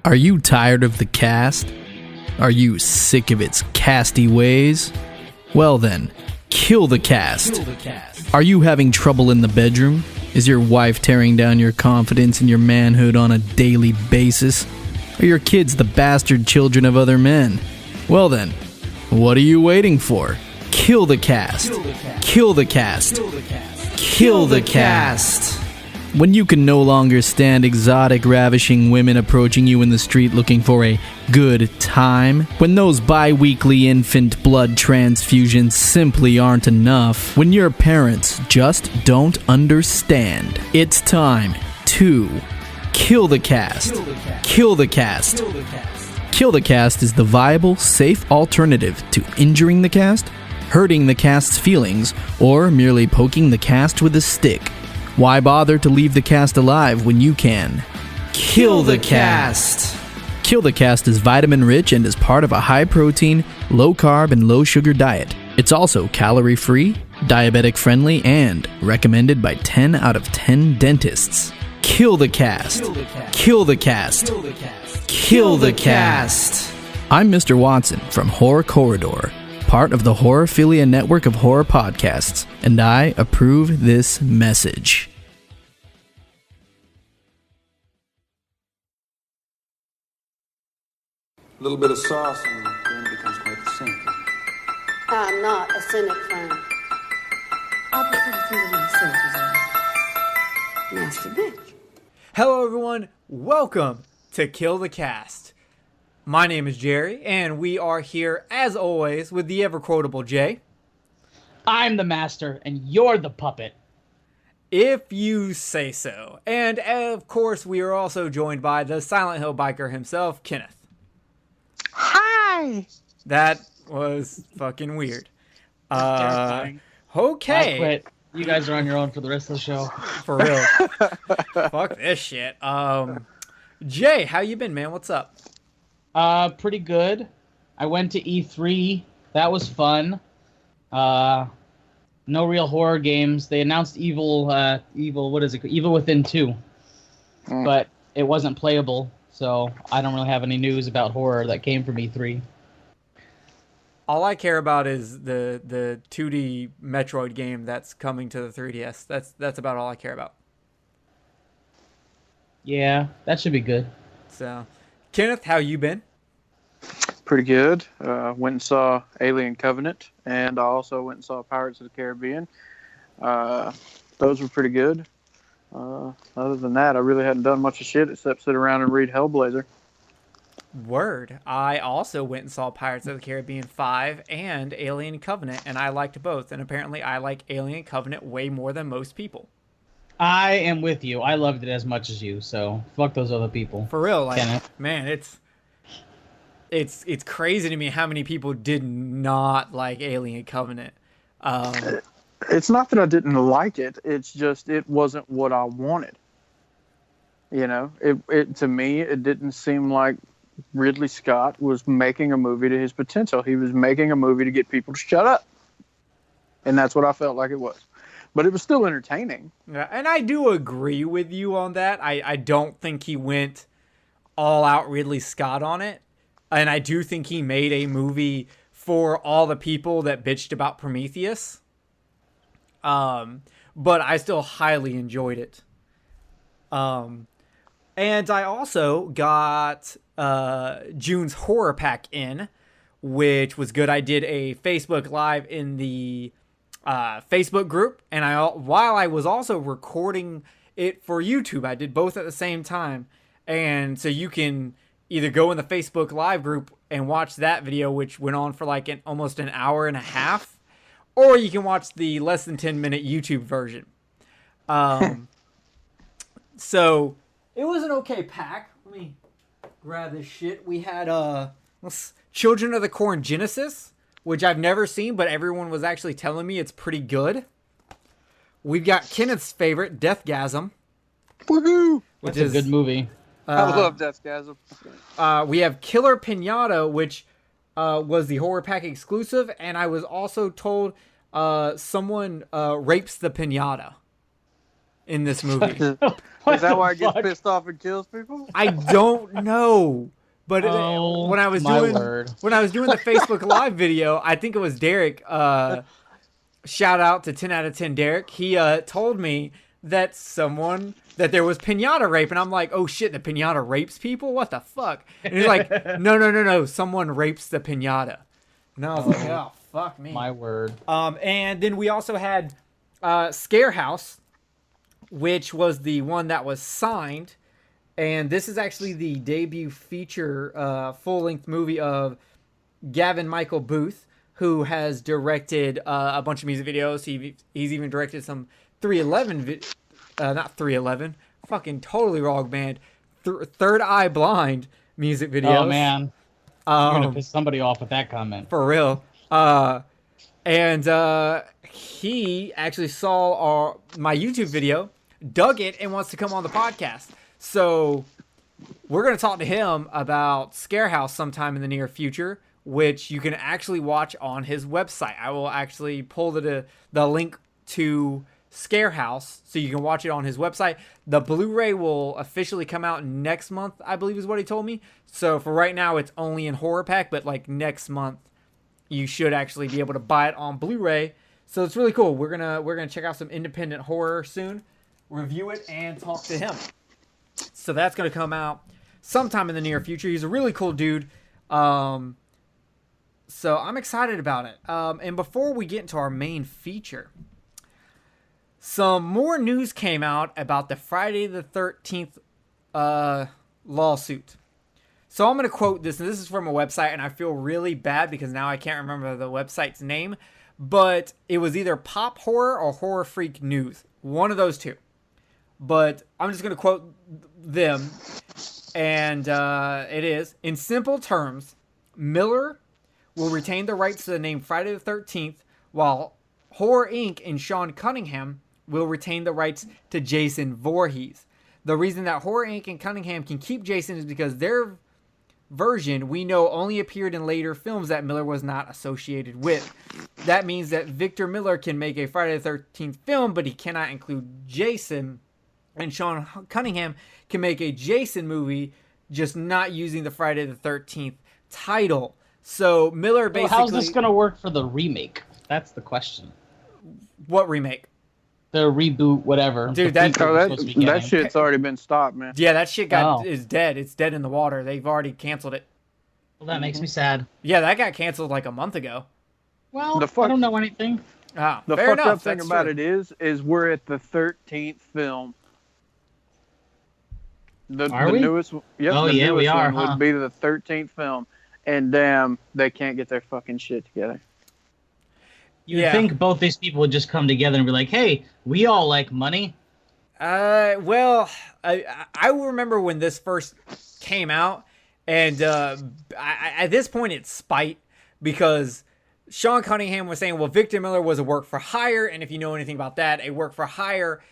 Are you tired of the cast? Are you sick of its casty ways? Well then, kill the cast. Are you having trouble in the bedroom? Is your wife tearing down your confidence in your manhood on a daily basis? Are your kids the bastard children of other men? Well then, what are you waiting for? Kill the cast. Kill the cast. Kill the cast. When you can no longer stand exotic, ravishing women approaching you in the street looking for a good time, when those bi-weekly infant blood transfusions simply aren't enough, when your parents just don't understand, it's time to kill the cast. Kill the cast. Kill the cast is the viable, safe alternative to injuring the cast, hurting the cast's feelings, or merely poking the cast with a stick. Why bother to leave the cast alive when you can? Kill the cast! Kill the cast is vitamin-rich and is part of a high-protein, low-carb, and low-sugar diet. It's also calorie-free, diabetic-friendly, and recommended by 10 out of 10 dentists. Kill the cast! Kill the cast! Kill the cast! I'm Mr. Watson from Horror Corridor, part of the Horrorphilia network of horror podcasts, and I approve this message. A little bit of sauce and then it becomes quite the sink. I'm not a cynic, friend. I'll put everything in the sink as a nasty bitch. Hello everyone, welcome to Kill the Cast. My name is Jerry, and we are here, as always, with the ever-quotable Jay. I'm the master, and you're the puppet. If you say so. And, of course, we are also joined by the Silent Hill biker himself, Kenneth. Hi! That was fucking weird. Terrifying. Okay. I quit. You guys are on your own for the rest of the show. For real. Fuck this shit. Jay, how you been, man? What's up? Pretty good. I went to E3. That was fun. No real horror games. They announced Evil Within 2. But it wasn't playable, so I don't really have any news about horror that came from E3. All I care about is the 2D Metroid game that's coming to the 3DS. That's about all I care about. Yeah, that should be good. So, Kenneth, how you been? Pretty good. Went and saw Alien Covenant, and I also went and saw Pirates of the Caribbean. Those were pretty good. Other than that, I really hadn't done much of shit except sit around and read Hellblazer. Word. I also went and saw Pirates of the Caribbean 5 and Alien Covenant, and I liked both. And apparently I like Alien Covenant way more than most people. I am with you. I loved it as much as you, so fuck those other people. For real, like, Kenneth. Man, it's crazy to me how many people did not like Alien Covenant. It's not that I didn't like it. It's just it wasn't what I wanted. You know, it to me, it didn't seem like Ridley Scott was making a movie to his potential. He was making a movie to get people to shut up. And that's what I felt like it was. But it was still entertaining. Yeah, and I do agree with you on that. I don't think he went all out Ridley Scott on it. And I do think he made a movie for all the people that bitched about Prometheus. But I still highly enjoyed it. And I also got June's HorrorPack in, which was good. I did a Facebook Live in the Facebook group, and while I was also recording it for YouTube, I did both at the same time. And so you can either go in the Facebook Live group and watch that video, which went on for like almost an hour and a half, or you can watch the less than 10-minute YouTube version. So it was an okay pack. Let me grab this shit. We had Children of the Corn Genesis, which I've never seen, but everyone was actually telling me it's pretty good. We've got Kenneth's favorite, Deathgasm. Woohoo! Which is a good movie. I love Deathgasm. We have Killer Pinata, which was the HorrorPack exclusive, and I was also told someone rapes the pinata in this movie. What Is that the why it gets fuck? pissed off and kills people? I don't know, but Oh, when I was my doing word. the Facebook Live video, I think it was Derek. Shout out to 10 out of 10 Derek. He told me that there was pinata rape, and I'm like, oh shit, the pinata rapes people? What the fuck? And he's like, no, someone rapes the pinata. And I was like, oh fuck me. My word. And then we also had Scarehouse, which was the one that was signed, and this is actually the debut feature full-length movie of Gavin Michael Booth, who has directed a bunch of music videos. He's even directed some 311, not 311, fucking totally wrong band, Third Eye Blind music videos. Oh man, you're gonna piss somebody off with that comment. For real. And he actually saw my YouTube video, dug it, and wants to come on the podcast. So we're going to talk to him about Scarehouse sometime in the near future, which you can actually watch on his website. I will actually pull the link to Scarehouse so you can watch it on his website. The Blu-ray will officially come out next month, I believe is what he told me. So for right now, it's only in HorrorPack, but like next month, you should actually be able to buy it on Blu-ray. So it's really cool. We're gonna check out some independent horror soon, review it, and talk to him. So that's gonna come out sometime in the near future. He's a really cool dude. So I'm excited about it. And before we get into our main feature, some more news came out about the Friday the 13th lawsuit. So I'm going to quote this, and this is from a website, and I feel really bad because now I can't remember the website's name, but it was either Pop Horror or Horror Freak News. One of those two. But I'm just going to quote them, and it is, in simple terms, Miller will retain the rights to the name Friday the 13th, while Horror Inc. and Sean Cunningham will retain the rights to Jason Voorhees. The reason that Horror Inc. and Cunningham can keep Jason is because their version we know only appeared in later films that Miller was not associated with. That means that Victor Miller can make a Friday the 13th film, but he cannot include Jason, and Sean Cunningham can make a Jason movie, just not using the Friday the 13th title. So Miller basically... Well, how's this going to work for the remake? That's the question. What remake? The reboot, whatever. Dude, that shit's already been stopped, man. Yeah, that shit is dead. It's dead in the water. They've already canceled it. Well, that makes me sad. Yeah, that got canceled like a month ago. Well, I don't know anything. Ah, the fair fucked enough. up thing about it is we're at the 13th film. The we? newest, yep, oh the yeah, newest we are. one would be the 13th film, and damn, they can't get their fucking shit together. You'd think both these people would just come together and be like, "Hey, we all like money." Well, I remember when this first came out, and at this point it's spite, because Sean Cunningham was saying, well, Victor Miller was a work for hire, and if you know anything about that, a work for hire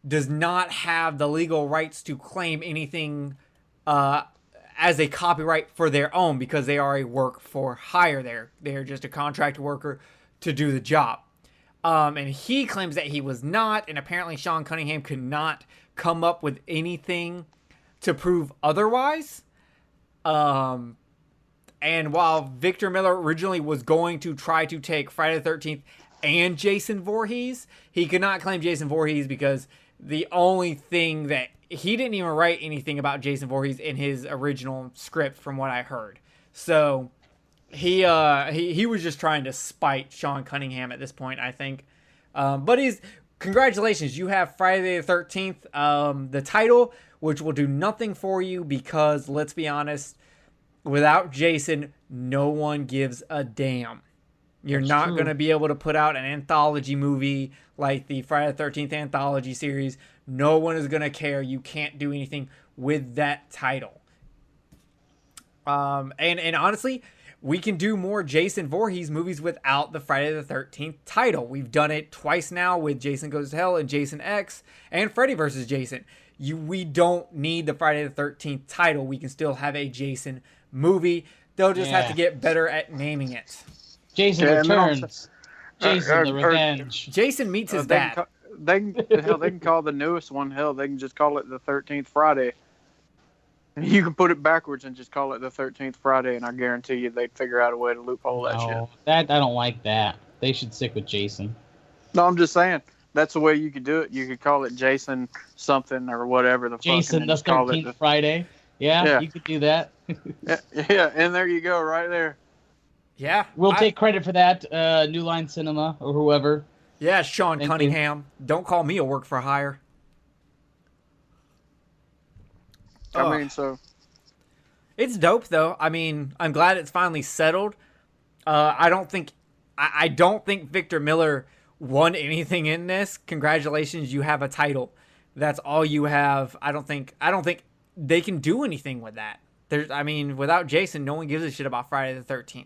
does not have the legal rights to claim anything as a copyright for their own, because they are a work for hire. They're just a contract worker to do the job. And he claims that he was not, and apparently Sean Cunningham could not come up with anything to prove otherwise. And while Victor Miller originally was going to try to take Friday the 13th and Jason Voorhees, he could not claim Jason Voorhees because the only thing that he didn't even write anything about Jason Voorhees in his original script, from what I heard. So he was just trying to spite Sean Cunningham at this point, I think. But congratulations, you have Friday the 13th, the title, which will do nothing for you because, let's be honest, without Jason, no one gives a damn. You're not going to be able to put out an anthology movie like the Friday the 13th anthology series. No one is going to care. You can't do anything with that title. And honestly, we can do more Jason Voorhees movies without the Friday the 13th title. We've done it twice now with Jason Goes to Hell and Jason X and Freddy vs. Jason. We don't need the Friday the 13th title. We can still have a Jason movie. They'll just have to get better at naming it. Jason Returns. Jason the Revenge. Jason meets his dad. they can call the newest one. Hell, they can just call it the 13th Friday. You can put it backwards and just call it the 13th Friday, and I guarantee you they'd figure out a way to loophole that shit. No, I don't like that. They should stick with Jason. No, I'm just saying that's the way you could do it. You could call it Jason something or whatever the Jason fuck. the 13th Friday. Yeah, you could do that. yeah, and there you go, right there. Yeah. We'll take credit for that, New Line Cinema or whoever. Yeah, Sean Thank Cunningham. Don't call me a work for hire. I mean, so it's dope though. I mean, I'm glad it's finally settled. I don't think Victor Miller won anything in this. Congratulations, you have a title. That's all you have. I don't think they can do anything with that. Without Jason, no one gives a shit about Friday the 13th.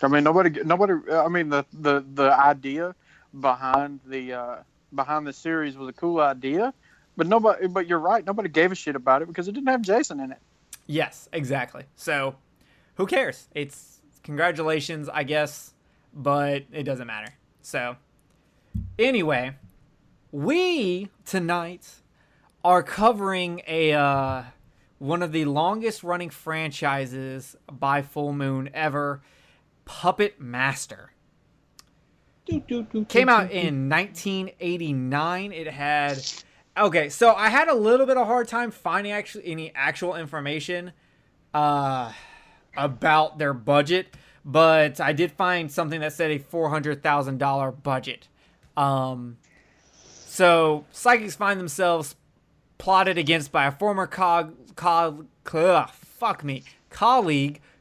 I mean, nobody. I mean, the idea behind the series was a cool idea, but nobody. But you're right. Nobody gave a shit about it because it didn't have Jason in it. Yes, exactly. So, who cares? It's congratulations, I guess, but it doesn't matter. So, anyway, we tonight are covering one of the longest running franchises by Full Moon ever, Puppetmaster. Came out in 1989. It had... Okay, so I had a little bit of hard time finding any actual information about their budget, but I did find something that said a $400,000 budget. So psychics find themselves plotted against by a former colleague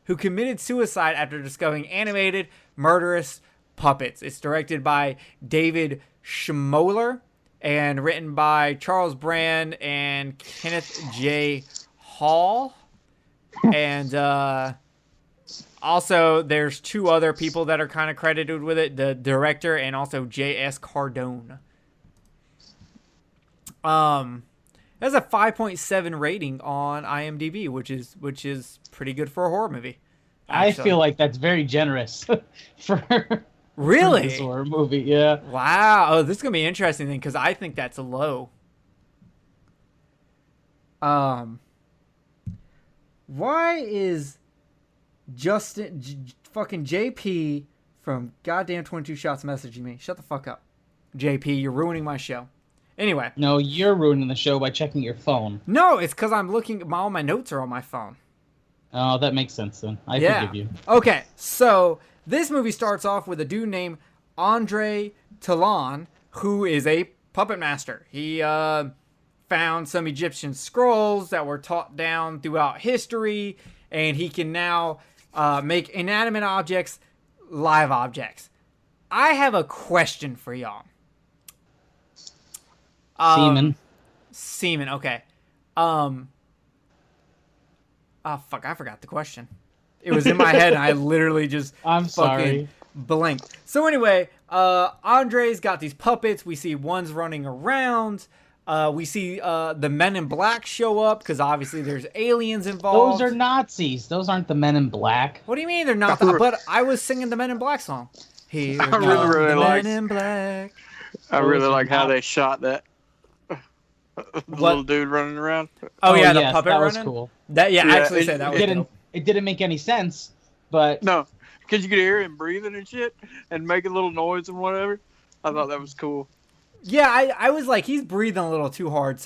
who committed suicide after discovering animated, murderous puppets. It's directed by David Schmoller and written by Charles Brand and Kenneth J. Hall. And also there's two other people that are kind of credited with it, the director and also J.S. Cardone. It has a 5.7 rating on IMDb, which is pretty good for a horror movie. Actually. I feel like that's very generous for really this horror movie. Yeah. Wow. Oh, this is gonna be interesting then, because I think that's low. Why is fucking JP from goddamn 22 Shots messaging me? Shut the fuck up, JP. You're ruining my show. Anyway. No, you're ruining the show by checking your phone. No, it's because I'm looking. All my notes are on my phone. Oh, that makes sense then. I forgive you. Okay, so this movie starts off with a dude named Andre Talon, who is a puppet master. He found some Egyptian scrolls that were taught down throughout history, and he can now make inanimate objects live objects. I have a question for y'all. Semen, okay. Oh, fuck, I forgot the question. It was in my head, and I literally just fucking blinked. So anyway, Andre's got these puppets. We see ones running around. We see the Men in Black show up, because obviously there's aliens involved. Those are Nazis. Those aren't the Men in Black. What do you mean they're not? But I was singing the Men in Black song. Here I really like Men in Black. I really like how they shot that. Little dude running around. Oh yeah, the yes, puppet that running. Was cool. That actually said that was dope. It didn't make any sense, but no, because you could hear him breathing and shit and making little noise and whatever. I thought that was cool. Yeah, I was like, he's breathing a little too hard.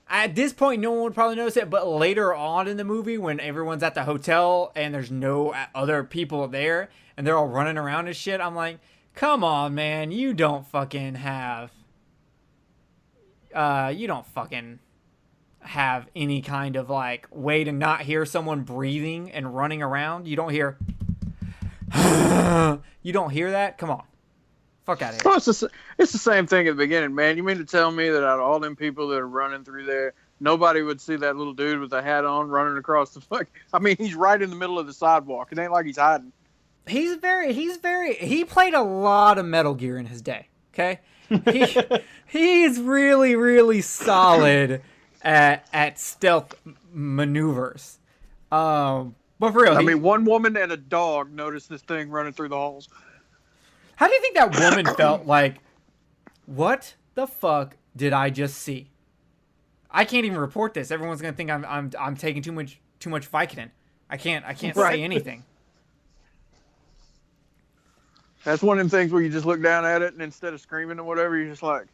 At this point, no one would probably notice it, but later on in the movie, when everyone's at the hotel and there's no other people there and they're all running around and shit, I'm like, come on, man, you don't fucking have any kind of like way to not hear someone breathing and running around. You don't hear you don't hear that? Come on. Fuck out of here. Well, it's the same thing at the beginning, man. You mean to tell me that out of all them people that are running through there, nobody would see that little dude with the hat on running across the fuck? I mean, he's right in the middle of the sidewalk. It ain't like he's hiding. He played a lot of Metal Gear in his day, okay? He's really, really solid at stealth maneuvers. But for real, I mean, one woman and a dog noticed this thing running through the halls. How do you think that woman felt? Like, what the fuck did I just see? I can't even report this. Everyone's gonna think I'm taking too much Vicodin. I can't say anything. That's one of them things where you just look down at it and instead of screaming or whatever, you're just like,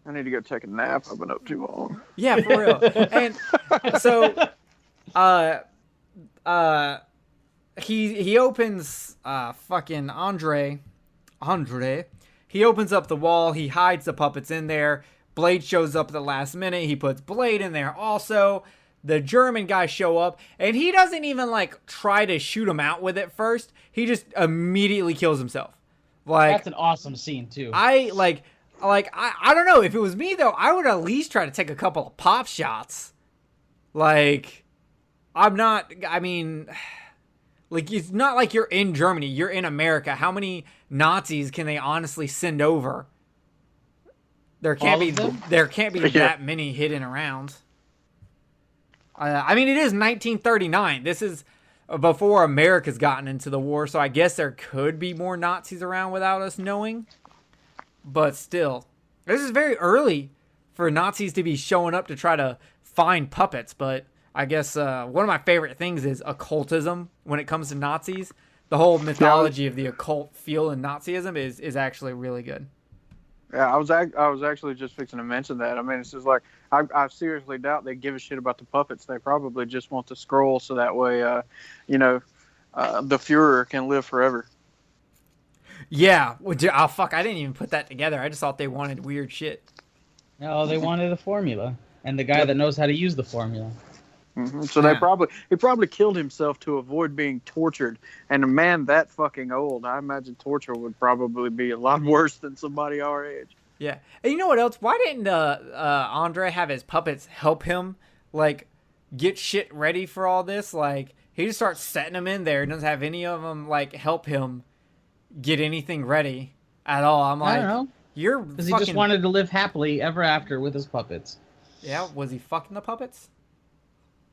I need to go take a nap. I've been up too long. Yeah, for real. And so, he opens fucking Andre. He opens up the wall. He hides the puppets in there. Blade shows up at the last minute. He puts Blade in there also. The German guys show up, and he doesn't even like try to shoot him out with it first. He just immediately kills himself. Like, That's an awesome scene too. I don't know. If it was me though, I would at least try to take a couple of pop shots. Like, I mean, like, it's not like you're in Germany. You're in America. How many Nazis can they honestly send over? There can't be that many hidden around. I mean, it is 1939. This is before America's gotten into the war, so I guess there could be more Nazis around without us knowing. But still, this is very early for Nazis to be showing up to try to find puppets. But I guess one of my favorite things is occultism when it comes to Nazis. The whole mythology of the occult feel in Nazism is actually really good. Yeah, I was actually just fixing to mention that. I mean, it's just like, I seriously doubt they give a shit about the puppets. They probably just want to scroll so that way, the Fuhrer can live forever. Yeah. Oh, fuck. I didn't even put that together. I just thought they wanted weird shit. No, they wanted a formula. And the guy that knows how to use the formula. Mm-hmm. So he probably killed himself to avoid being tortured. And a man that fucking old, I imagine torture would probably be a lot worse than somebody our age. Yeah. And you know what else? Why didn't Andre have his puppets help him, like, get shit ready for all this? Like, he just starts setting them in there and doesn't have any of them, like, help him get anything ready at all. I'm like, I don't know. You're Because he just wanted to live happily ever after with his puppets. Yeah, was he fucking the puppets?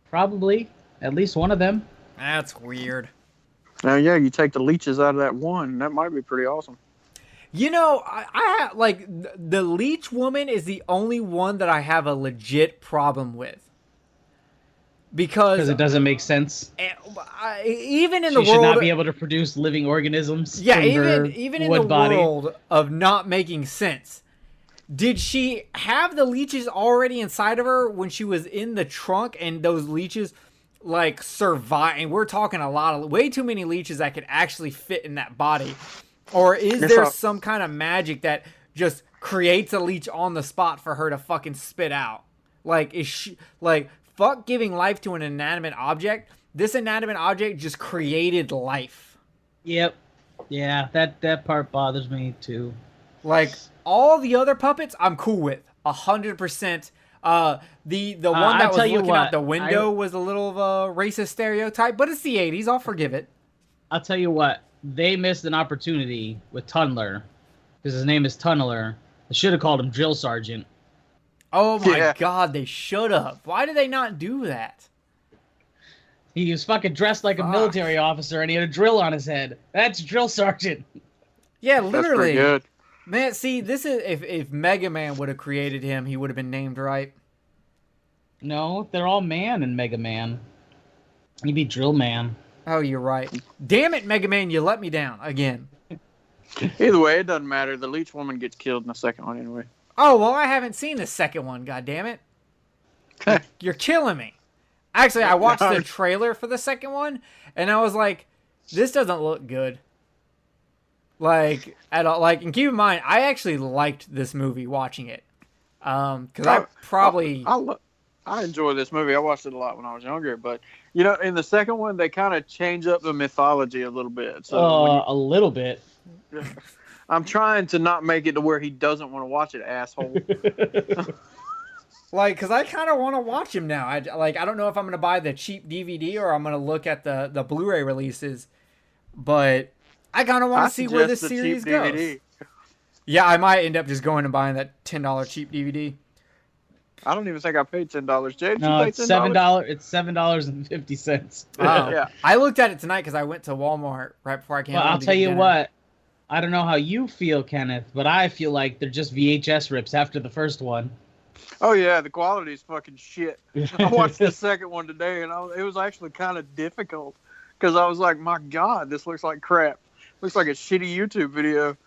Probably. At least one of them. That's weird. Now, yeah, you take the leeches out of that one. That might be pretty awesome. You know, I like, the leech woman is the only one that I have a legit problem with. Because it doesn't make sense. Even in She the world, should not be able to produce living organisms. Yeah, from her even in wood the body. world of not making sense. Did she have the leeches already inside of her when she was in the trunk, and those leeches like survive? And we're talking way too many leeches that could actually fit in that body. Or is there some kind of magic that just creates a leech on the spot for her to fucking spit out? Like, is she, like, fuck giving life to an inanimate object? This inanimate object just created life. Yep. Yeah, that part bothers me too. Like, all the other puppets, I'm cool with 100%. The one that was looking out the window was a little of a racist stereotype, but it's the 80s. I'll forgive it. I'll tell you what, they missed an opportunity with Tunneler, because his name is Tunneler. They should have called him Drill Sergeant. Oh my god, they should have. Why did they not do that? He was fucking dressed like a military officer, and he had a drill on his head. That's Drill Sergeant. Yeah, literally. That's pretty good. Man, see, this is if Mega Man would have created him, he would have been named right. No, they're all man in Mega Man. He'd be Drill Man. Oh, you're right. Damn it, Mega Man, you let me down again. Either way, it doesn't matter. The leech woman gets killed in the second one anyway. Oh, well, I haven't seen the second one, god damn it. You're killing me. Actually, I watched the trailer for the second one, and I was like, this doesn't look good. Like, at all. Like, and keep in mind, I actually liked this movie watching it. Because I enjoy this movie. I watched it a lot when I was younger, but you know, in the second one, they kind of change up the mythology a little bit. So a little bit. I'm trying to not make it to where he doesn't want to watch it, asshole. Like, because I kind of want to watch him now. I don't know if I'm going to buy the cheap DVD or I'm going to look at the Blu-ray releases, but I kind of want to see where this series goes. DVD. Yeah, I might end up just going and buying that $10 cheap DVD. I don't even think I paid $10, James. No, you paid it's $7. It's $7.50. Wow. Yeah. I looked at it tonight because I went to Walmart right before I came. Well, I'll tell you what. I don't know how you feel, Kenneth, but I feel like they're just VHS rips after the first one. Oh yeah, the quality is fucking shit. I watched the second one today, and it was actually kind of difficult because I was like, my God, this looks like crap. Looks like a shitty YouTube video.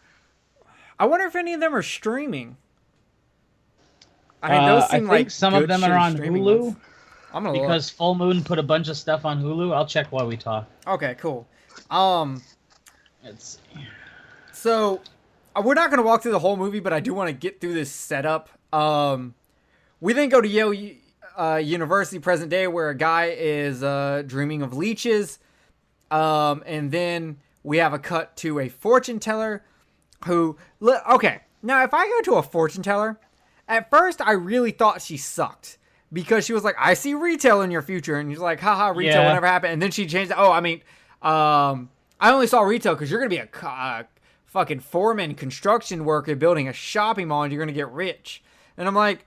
I wonder if any of them are streaming. I mean, those seem I think like some of good, them are shitty on streaming Hulu. ones. I'm gonna Because Full Moon put a bunch of stuff on Hulu. I'll check while we talk. look. Okay, cool. Let's see. So we're not gonna walk through the whole movie, but I do want to get through this setup. We then go to Yale University present day, where a guy is dreaming of leeches, and then we have a cut to a fortune teller who. Okay, now if I go to a fortune teller, at first I really thought she sucked. Because she was like, I see retail in your future. And he's like, haha, retail, Yeah. whatever happened. And then she changed it. Oh, I mean, I only saw retail because you're going to be a fucking foreman construction worker building a shopping mall and you're going to get rich. And I'm like,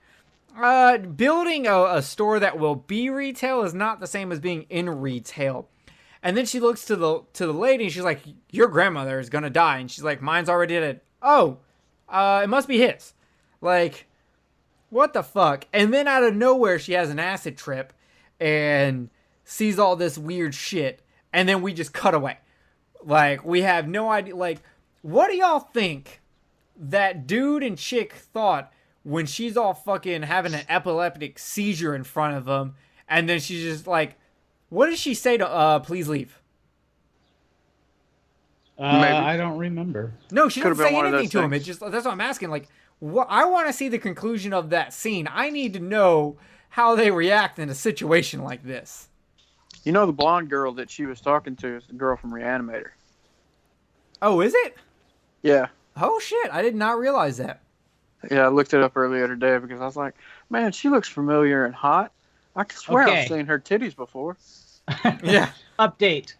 building a store that will be retail is not the same as being in retail. And then she looks to the lady and she's like, your grandmother is going to die. And she's like, mine's already dead. Oh, it must be his. Like... what the fuck? And then out of nowhere, she has an acid trip and sees all this weird shit. And then we just cut away. Like, we have no idea. Like, what do y'all think that dude and chick thought when she's all fucking having an epileptic seizure in front of them? And then she's just like, what does she say to, please leave? I don't remember. No, she Could've doesn't been say one of anything those to him. things. It just, that's what I'm asking. Like, what, I want to see the conclusion of that scene. I need to know how they react in a situation like this. You know the blonde girl that she was talking to is the girl from Reanimator. Oh, is it? Yeah. Oh, shit. I did not realize that. Yeah, I looked it up earlier today because I was like, man, she looks familiar and hot. I can swear Okay. I've seen her titties before. Yeah. Update.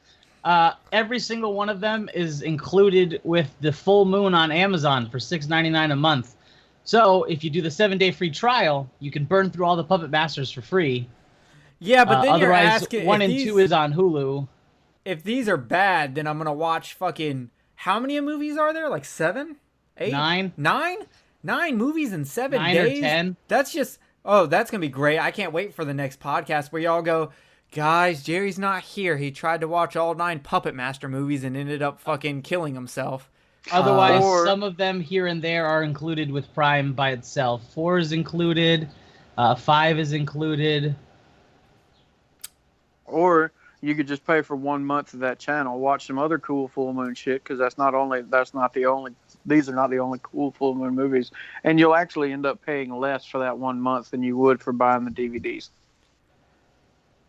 Every single one of them is included with the Full Moon on Amazon for $6.99 a month. So if you do the 7-day free trial, you can burn through all the Puppet Masters for free. Yeah, but then you're otherwise, asking... 1 if and these, 2 is on Hulu. If these are bad, then I'm going to watch fucking... How many movies are there? Like 7? 8? 9. 9? 9 movies in 7 9 or days? 10. That's just... Oh, that's going to be great. I can't wait for the next podcast where y'all go... Guys, Jerry's not here. He tried to watch all 9 Puppetmaster movies and ended up fucking killing himself. Otherwise, Or- some of them here and there are included with Prime by itself. 4 is included. 5 is included. Or you could just pay for 1 month of that channel, watch some other cool full moon shit, because these are not the only cool full moon movies, and you'll actually end up paying less for that 1 month than you would for buying the DVDs.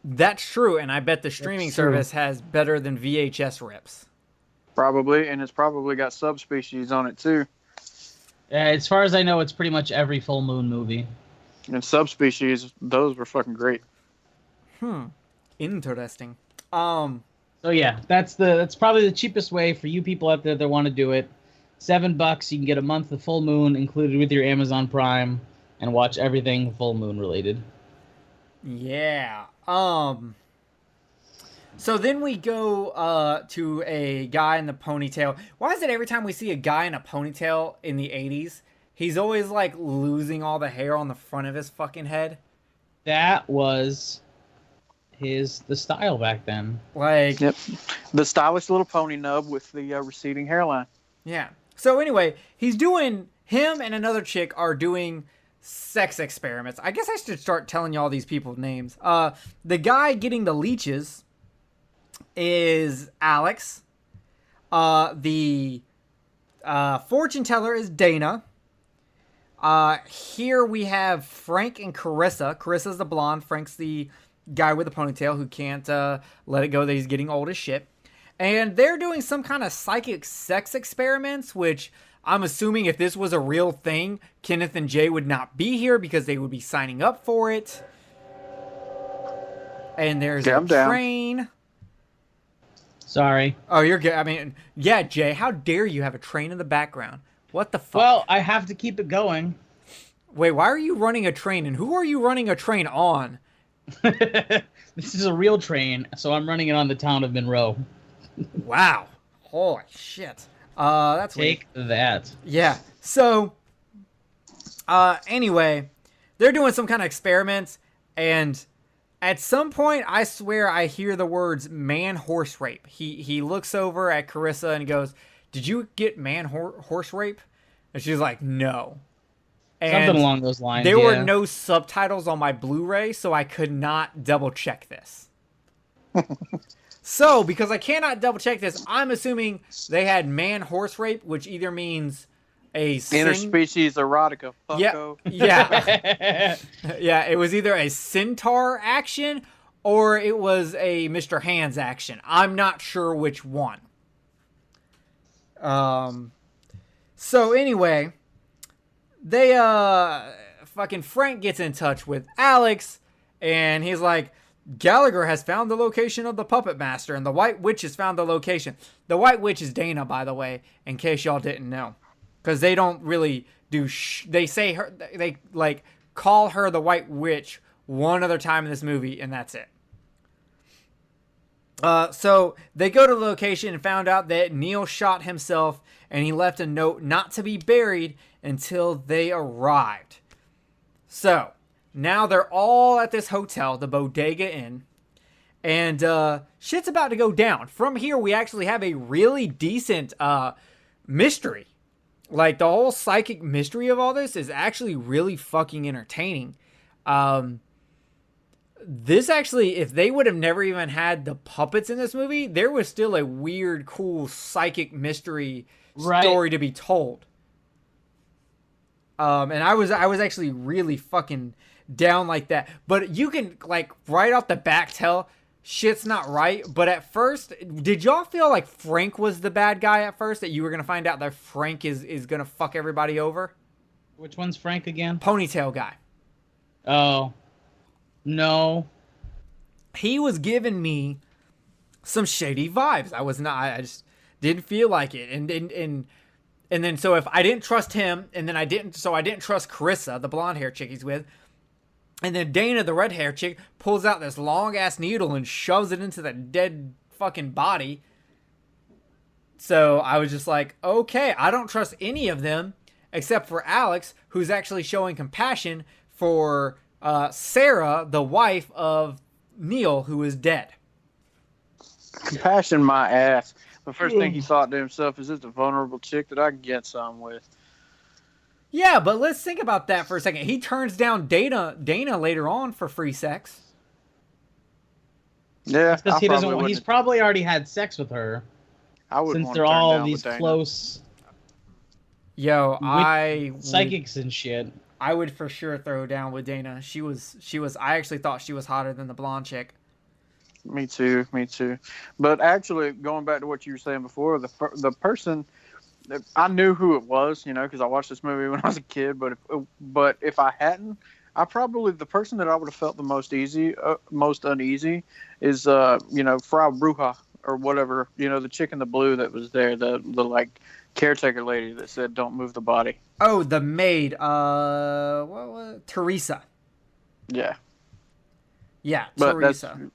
That's true, and I bet the streaming That's true. service has better than VHS rips. Probably, and it's probably got subspecies on it too. As far as I know, it's pretty much every Full Moon movie. And subspecies, those were fucking great. Interesting. So yeah, that's probably the cheapest way for you people out there that want to do it. $7, you can get a month of Full Moon included with your Amazon Prime and watch everything Full Moon related. Yeah. So then we go to a guy in the ponytail. Why is it every time we see a guy in a ponytail in the 80s, he's always like losing all the hair on the front of his fucking head? That was the style back then. Like, Yep, the stylish little pony nub with the receding hairline. yeah. So anyway, him and another chick are doing sex experiments. I guess I should start telling you all these people's names. The guy getting the leeches is Alex. The fortune teller is Dana. Here we have Frank and Carissa. Carissa's the blonde. Frank's the guy with the ponytail who can't let it go that he's getting old as shit. And they're doing some kind of psychic sex experiments, which I'm assuming if this was a real thing, Kenneth and Jay would not be here because they would be signing up for it. And there's Yeah, a I'm down. train. Sorry. Oh, you're good. I mean, yeah, Jay, how dare you have a train in the background? What the fuck? Well, I have to keep it going. Wait, why are you running a train? And who are you running a train on? This is a real train, so I'm running it on the town of Monroe. Wow. Holy shit. That's weird. Take that. Yeah. So, anyway, they're doing some kind of experiments, and at some point, I swear I hear the words man-horse rape. He looks over at Carissa and goes, "Did you get man-horse rape?" And she's like, "No." And Something along those lines. there were no subtitles on my Blu-ray, so I could not double-check this. So, because I cannot double-check this, I'm assuming they had man-horse rape, which either means a Interspecies erotica. Fucko. Yeah. Yeah, it was either a centaur action or it was a Mr. Hands action. I'm not sure which one. So anyway, they fucking Frank gets in touch with Alex and he's like, Gallagher has found the location of the Puppetmaster and the White Witch has found the location. The White Witch is Dana, by the way, in case y'all didn't know. Because they don't really do they say her, they like call her the White Witch one other time in this movie, and that's it. So they go to the location and found out that Neil shot himself, and he left a note not to be buried until they arrived. So now they're all at this hotel, the Bodega Inn, and shit's about to go down. From here, we actually have a really decent mystery. Like, the whole psychic mystery of all this is actually really fucking entertaining. This actually, if they would have never even had the puppets in this movie, there was still a weird, cool psychic mystery story to be told. And I was actually really fucking down like that. But you can, like, right off the back tell shit's not right. But at first, did y'all feel like Frank was the bad guy at first? That you were going to find out that Frank is going to fuck everybody over? Which one's Frank again? Ponytail guy. Oh. No. He was giving me some shady vibes. I just didn't feel like it. And then so if I didn't trust him, and then I didn't trust Carissa, the blonde hair chick he's with. And then Dana, the red hair chick, pulls out this long ass needle and shoves it into the dead fucking body. So I was just like, okay, I don't trust any of them except for Alex, who's actually showing compassion for Sarah, the wife of Neil, who is dead. Compassion my ass. The first thing he thought to himself is, this a vulnerable chick that I can get some with. Yeah, but let's think about that for a second. He turns down Dana later on for free sex. Yeah, because he doesn't. He's probably already had sex with her. I would since they're all these close. Yo, psychics and shit. I would for sure throw down with Dana. She was. I actually thought she was hotter than the blonde chick. Me too. But actually, going back to what you were saying before, the person, I knew who it was, because I watched this movie when I was a kid. But if I hadn't, the person that I would have felt the most uneasy is Frau Bruja or whatever, the chick in the blue that was there, the like caretaker lady that said don't move the body. Oh, the maid, what was it? Teresa. Yeah. Yeah, but Teresa.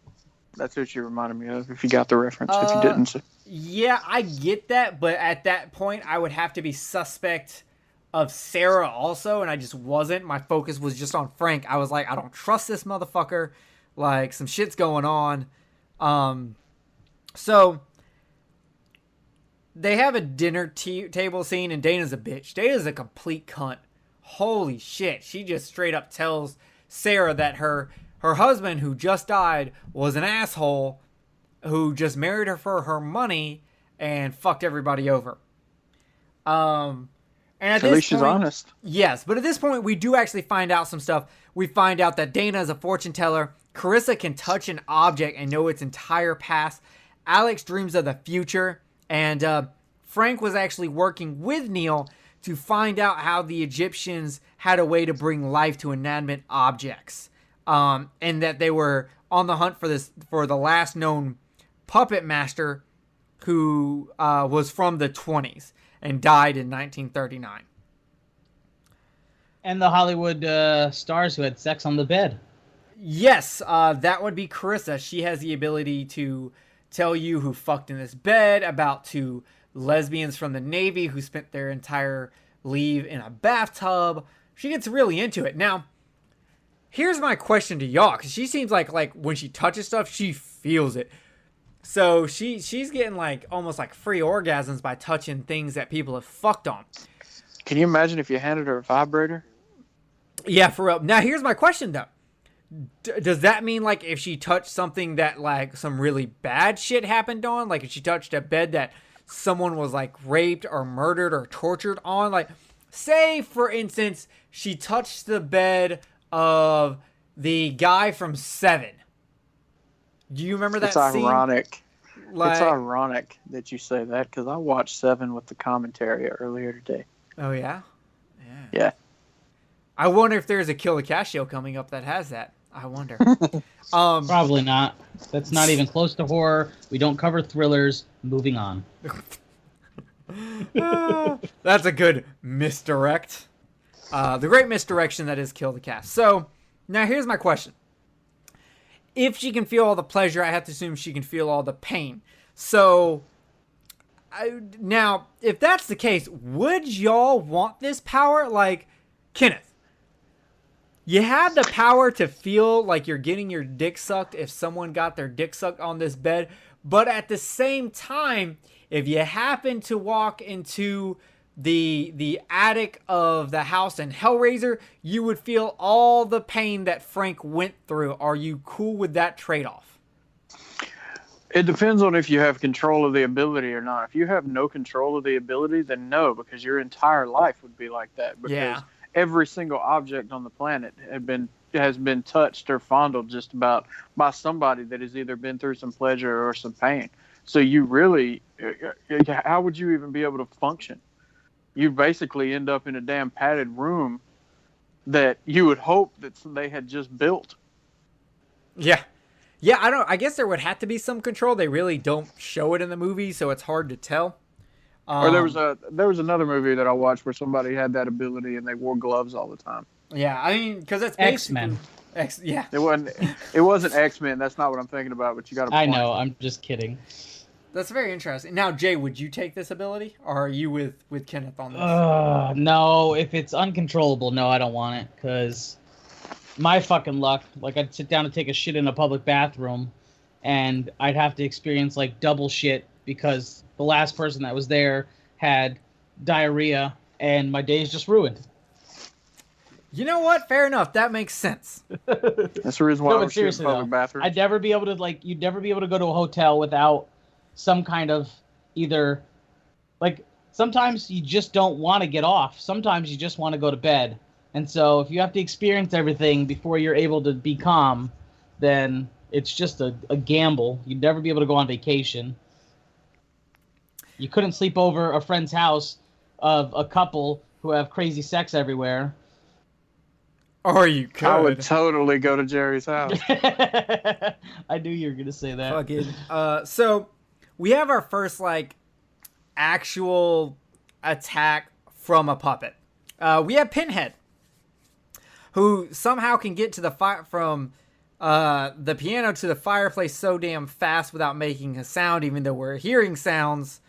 That's what you reminded me of, if you got the reference. If you didn't. Yeah, I get that, but at that point, I would have to be suspect of Sarah also, and I just wasn't. My focus was just on Frank. I was like, I don't trust this motherfucker. Like, some shit's going on. So, they have a dinner table scene, and Dana's a bitch. Dana's a complete cunt. Holy shit. She just straight up tells Sarah that her husband, who just died, was an asshole who just married her for her money and fucked everybody over. And at least she's honest. Yes, but at this point, we do actually find out some stuff. We find out that Dana is a fortune teller. Carissa can touch an object and know its entire past. Alex dreams of the future. And Frank was actually working with Neil to find out how the Egyptians had a way to bring life to inanimate objects. And that they were on the hunt for the last known Puppetmaster, who was from the 1920s and died in 1939. And the Hollywood stars who had sex on the bed. Yes, that would be Carissa. She has the ability to tell you who fucked in this bed, about to lesbians from the Navy who spent their entire leave in a bathtub. She gets really into it. Now, here's my question to y'all, because she seems like when she touches stuff, she feels it. So she's getting like almost like free orgasms by touching things that people have fucked on. Can you imagine if you handed her a vibrator? Yeah, for real. Now, here's my question, though. Does that mean, like, if she touched something that, like, some really bad shit happened on? Like, if she touched a bed that someone was, like, raped or murdered or tortured on? Like, say, for instance, she touched the bed of the guy from Seven. Do you remember that scene? It's ironic. Like, it's ironic that you say that, because I watched Seven with the commentary earlier today. oh, yeah? Yeah. I wonder if there's a Kill the Cat show coming up that has that. I wonder. Probably not. That's not even close to horror. We don't cover thrillers. Moving on. That's a good misdirect. The great misdirection that is Kill the Cat. So, now here's my question. If she can feel all the pleasure, I have to assume she can feel all the pain. So, now, if that's the case, would y'all want this power? Like, Kenneth, you have the power to feel like you're getting your dick sucked if someone got their dick sucked on this bed. But at the same time, if you happen to walk into the attic of the house in Hellraiser, you would feel all the pain that Frank went through. Are you cool with that trade-off? It depends on if you have control of the ability or not. If you have no control of the ability, then no, because your entire life would be like that. Because every single object on the planet has been touched or fondled just about by somebody that has either been through some pleasure or some pain. So you really, how would you even be able to function? You basically end up in a damn padded room that you would hope that they had just built. Yeah. I guess there would have to be some control. They really don't show it in the movie, so it's hard to tell. Or there was another movie that I watched where somebody had that ability and they wore gloves all the time. Yeah, I mean, because it's X-Men. Yeah. It wasn't X-Men. That's not what I'm thinking about. But you got to. I know. I'm just kidding. That's very interesting. Now, Jay, would you take this ability, or are you with Kenneth on this? No. If it's uncontrollable, no, I don't want it. Because my fucking luck, like I'd sit down and take a shit in a public bathroom, and I'd have to experience like double shit because the last person that was there had diarrhea, and my day's just ruined. You know what? Fair enough. That makes sense. That's the reason why I don't shoot in public bathrooms. I'd never be able to you'd never be able to go to a hotel without some kind of either, like, sometimes you just don't want to get off. Sometimes you just want to go to bed. And so if you have to experience everything before you're able to be calm, then it's just a gamble. You'd never be able to go on vacation. You couldn't sleep over a friend's house of a couple who have crazy sex everywhere. Or you could. I would totally go to Jerry's house. I knew you were going to say that. Fucking. So we have our first, like, actual attack from a puppet. We have Pinhead, who somehow can get to the from the piano to the fireplace so damn fast without making a sound, even though we're hearing sounds.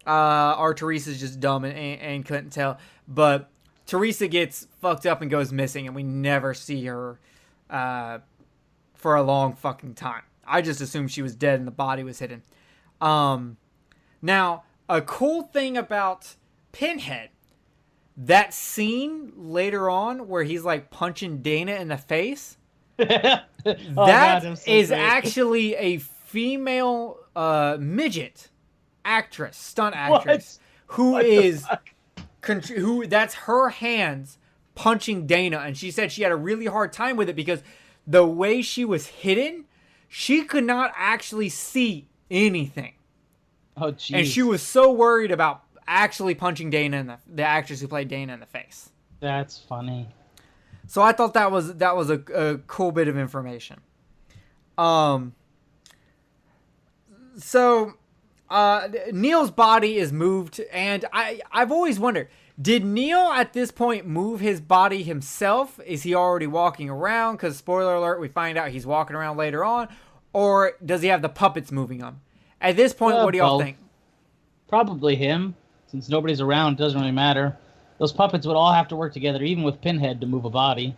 Our Teresa's just dumb and couldn't tell. But Teresa gets fucked up and goes missing, and we never see her for a long fucking time. I just assumed she was dead and the body was hidden. Now, a cool thing about Pinhead, that scene later on where he's like punching Dana in the face, that is actually a female midget actress, stunt actress, who that's her hands punching Dana, and she said she had a really hard time with it because the way she was hidden, she could not actually see anything. Oh, jeez. And she was so worried about actually punching Dana in the actress who played Dana in the face. That's funny. So I thought that was a cool bit of information. So Neil's body is moved, and I've always wondered, did Neil at this point move his body himself? Is he already walking around? Because spoiler alert, we find out he's walking around later on. Or does he have the puppets moving him? At this point, what do y'all think? Probably him, since nobody's around. It doesn't really matter. Those puppets would all have to work together, even with Pinhead, to move a body.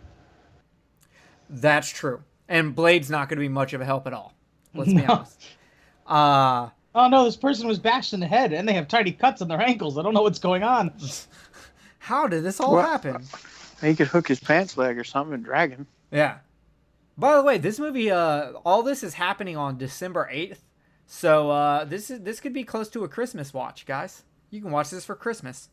That's true. And Blade's not going to be much of a help at all. Let's be honest. Oh no, this person was bashed in the head, and they have tiny cuts on their ankles. I don't know what's going on. How did this all happen? He could hook his pants leg or something and drag him. Yeah. By the way, this movie, all this is happening on December 8th. So this could be close to a Christmas watch, guys. You can watch this for Christmas.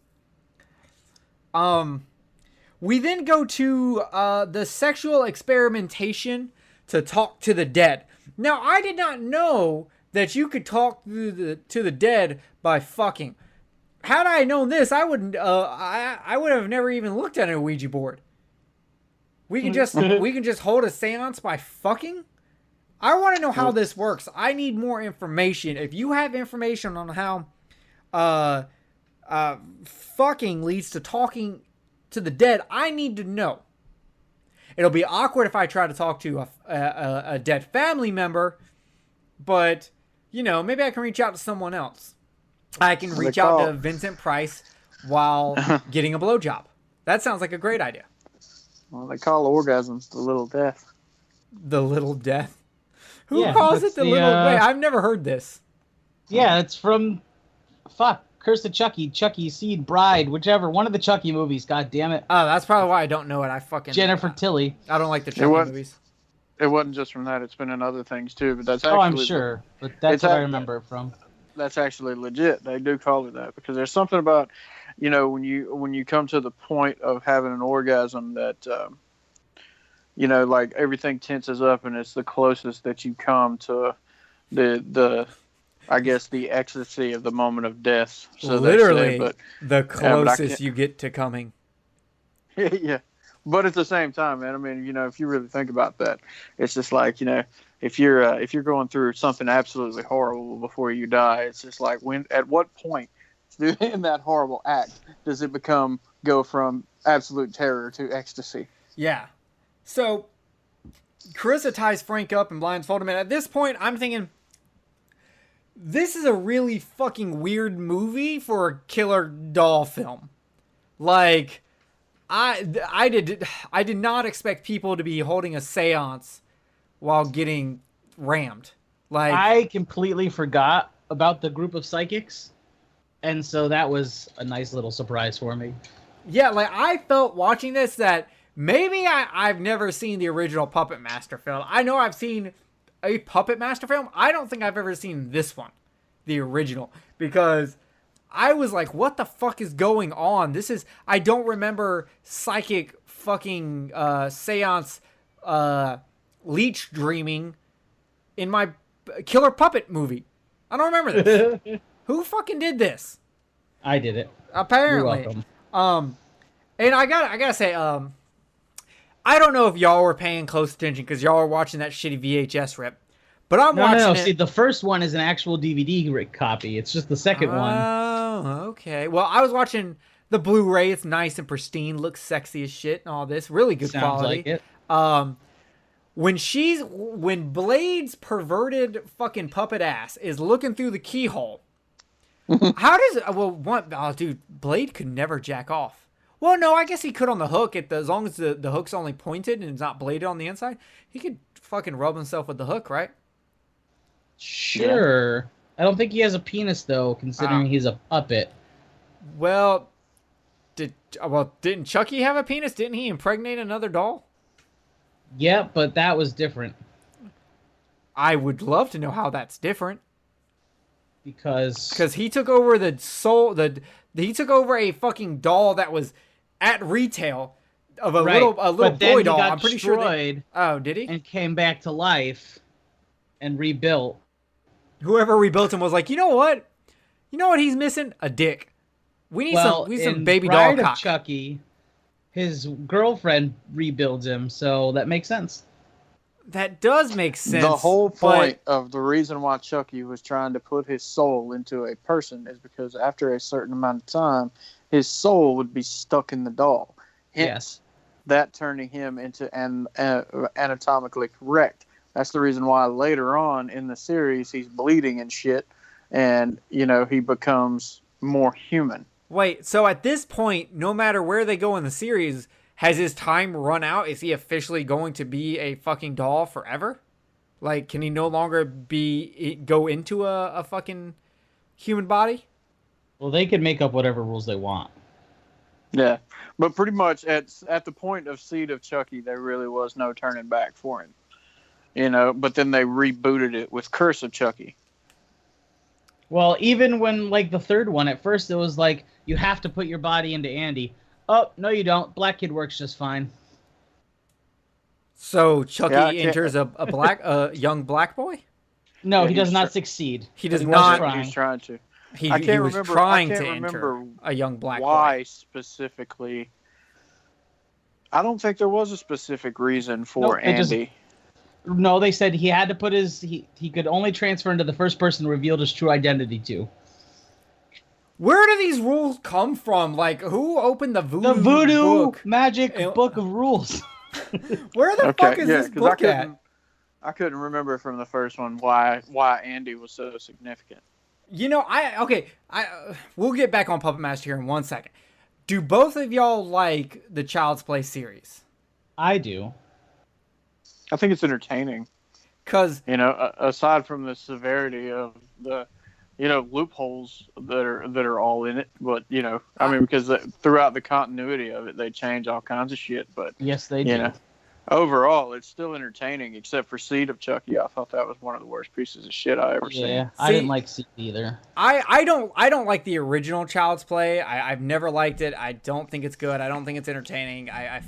We then go to the sexual experimentation to talk to the dead. Now, I did not know that you could talk to the dead by fucking. Had I known this, I wouldn't. I would have never even looked at a Ouija board. We can just hold a seance by fucking. I want to know how this works. I need more information. If you have information on how fucking leads to talking to the dead, I need to know. It'll be awkward if I try to talk to a dead family member, but maybe I can reach out to someone else. I can reach out to Vincent Price while getting a blowjob. That sounds like a great idea. Well, they call orgasms the little death. The little death? Who calls it the little... Wait, I've never heard this. Yeah, it's from... Curse of Chucky, Chucky, Seed, Bride, whichever. One of the Chucky movies, god damn it. Oh, that's probably why I don't know it. I fucking... Jennifer Tilly. I don't like the Chucky movies. It wasn't just from that. It's been in other things, too. But that's actually... I'm sure. But that's what I remember it from. That's actually legit. They do call it that. Because there's something about, when you come to the point of having an orgasm that... like everything tenses up, and it's the closest that you come to the I guess the ecstasy of the moment of death. So literally, the closest you get to coming. Yeah, but at the same time, man. I mean, if you really think about that, it's just like if you're going through something absolutely horrible before you die, it's just like at what point in that horrible act does it go from absolute terror to ecstasy? Yeah. So, Carissa ties Frank up and blindfolds him. And at this point, I'm thinking, this is a really fucking weird movie for a killer doll film. Like, I did not expect people to be holding a seance while getting rammed. Like, I completely forgot about the group of psychics, and so that was a nice little surprise for me. Yeah, like, I felt watching this that maybe I've never seen the original Puppetmaster film. I know I've seen a Puppetmaster film. I don't think I've ever seen this one, the original, because I was like, what the fuck is going on? I don't remember psychic fucking seance leech dreaming in my killer puppet movie. I don't remember this. Who fucking did this? I did it. Apparently. You're welcome. And I gotta say, I don't know if y'all were paying close attention because y'all were watching that shitty VHS rip. But I'm watching it. See, the first one is an actual DVD copy. It's just the second one. Oh, okay. Well, I was watching the Blu-ray. It's nice and pristine. Looks sexy as shit and all this. Really good quality. Like it. When Blade's perverted fucking puppet ass is looking through the keyhole, how does it... dude, Blade could never jack off. Well, no, I guess he could on the hook. As long as the hook's only pointed and it's not bladed on the inside, he could fucking rub himself with the hook, right? Sure. Yeah. I don't think he has a penis, though, considering he's a puppet. Well, didn't Chucky have a penis? Didn't he impregnate another doll? Yeah, but that was different. I would love to know how that's different. Because he took over the soul. He took over a fucking doll that was at retail of a little boy doll. I'm pretty sure. Oh, did he? And came back to life and rebuilt. Whoever rebuilt him was like, you know what he's missing? A dick. We need some baby doll cock. Chucky, his girlfriend rebuilds him, so that makes sense. That does make sense. The whole point of the reason why Chucky was trying to put his soul into a person is because after a certain amount of time, his soul would be stuck in the doll. Hence, that turning him into anatomically correct. That's the reason why later on in the series he's bleeding and shit, and he becomes more human. Wait, so at this point, no matter where they go in the series, has his time run out? Is he officially going to be a fucking doll forever? Like, can he no longer go into a fucking human body? Well, they can make up whatever rules they want. Yeah, but pretty much at the point of Seed of Chucky, there really was no turning back for him. But then they rebooted it with Curse of Chucky. Well, even when, like, the third one, at first it was like, you have to put your body into Andy. Oh, no you don't. Black kid works just fine. So Chucky enters a young black boy? No, he does not succeed. He does not. He's trying to. He was trying to enter a young black boy. Why specifically? I don't think there was a specific reason for Andy. No, they said he had to put he could only transfer into the first person revealed his true identity to. Where do these rules come from? Like, who opened the voodoo book? Magic book of rules? Where the fuck is this book at? I couldn't remember from the first one why Andy was so significant. We'll get back on Puppetmaster here in 1 second. Do both of y'all like the Child's Play series? I do. I think it's entertaining. Because aside from the severity of the loopholes that are all in it, but because throughout the continuity of it they change all kinds of shit, but yes they do. Overall it's still entertaining, except for Seed of Chucky. I thought that was one of the worst pieces of shit I ever seen. Yeah, I didn't like Seed either. I don't like the original Child's Play. I've never liked it. I don't think it's good. I don't think it's entertaining. I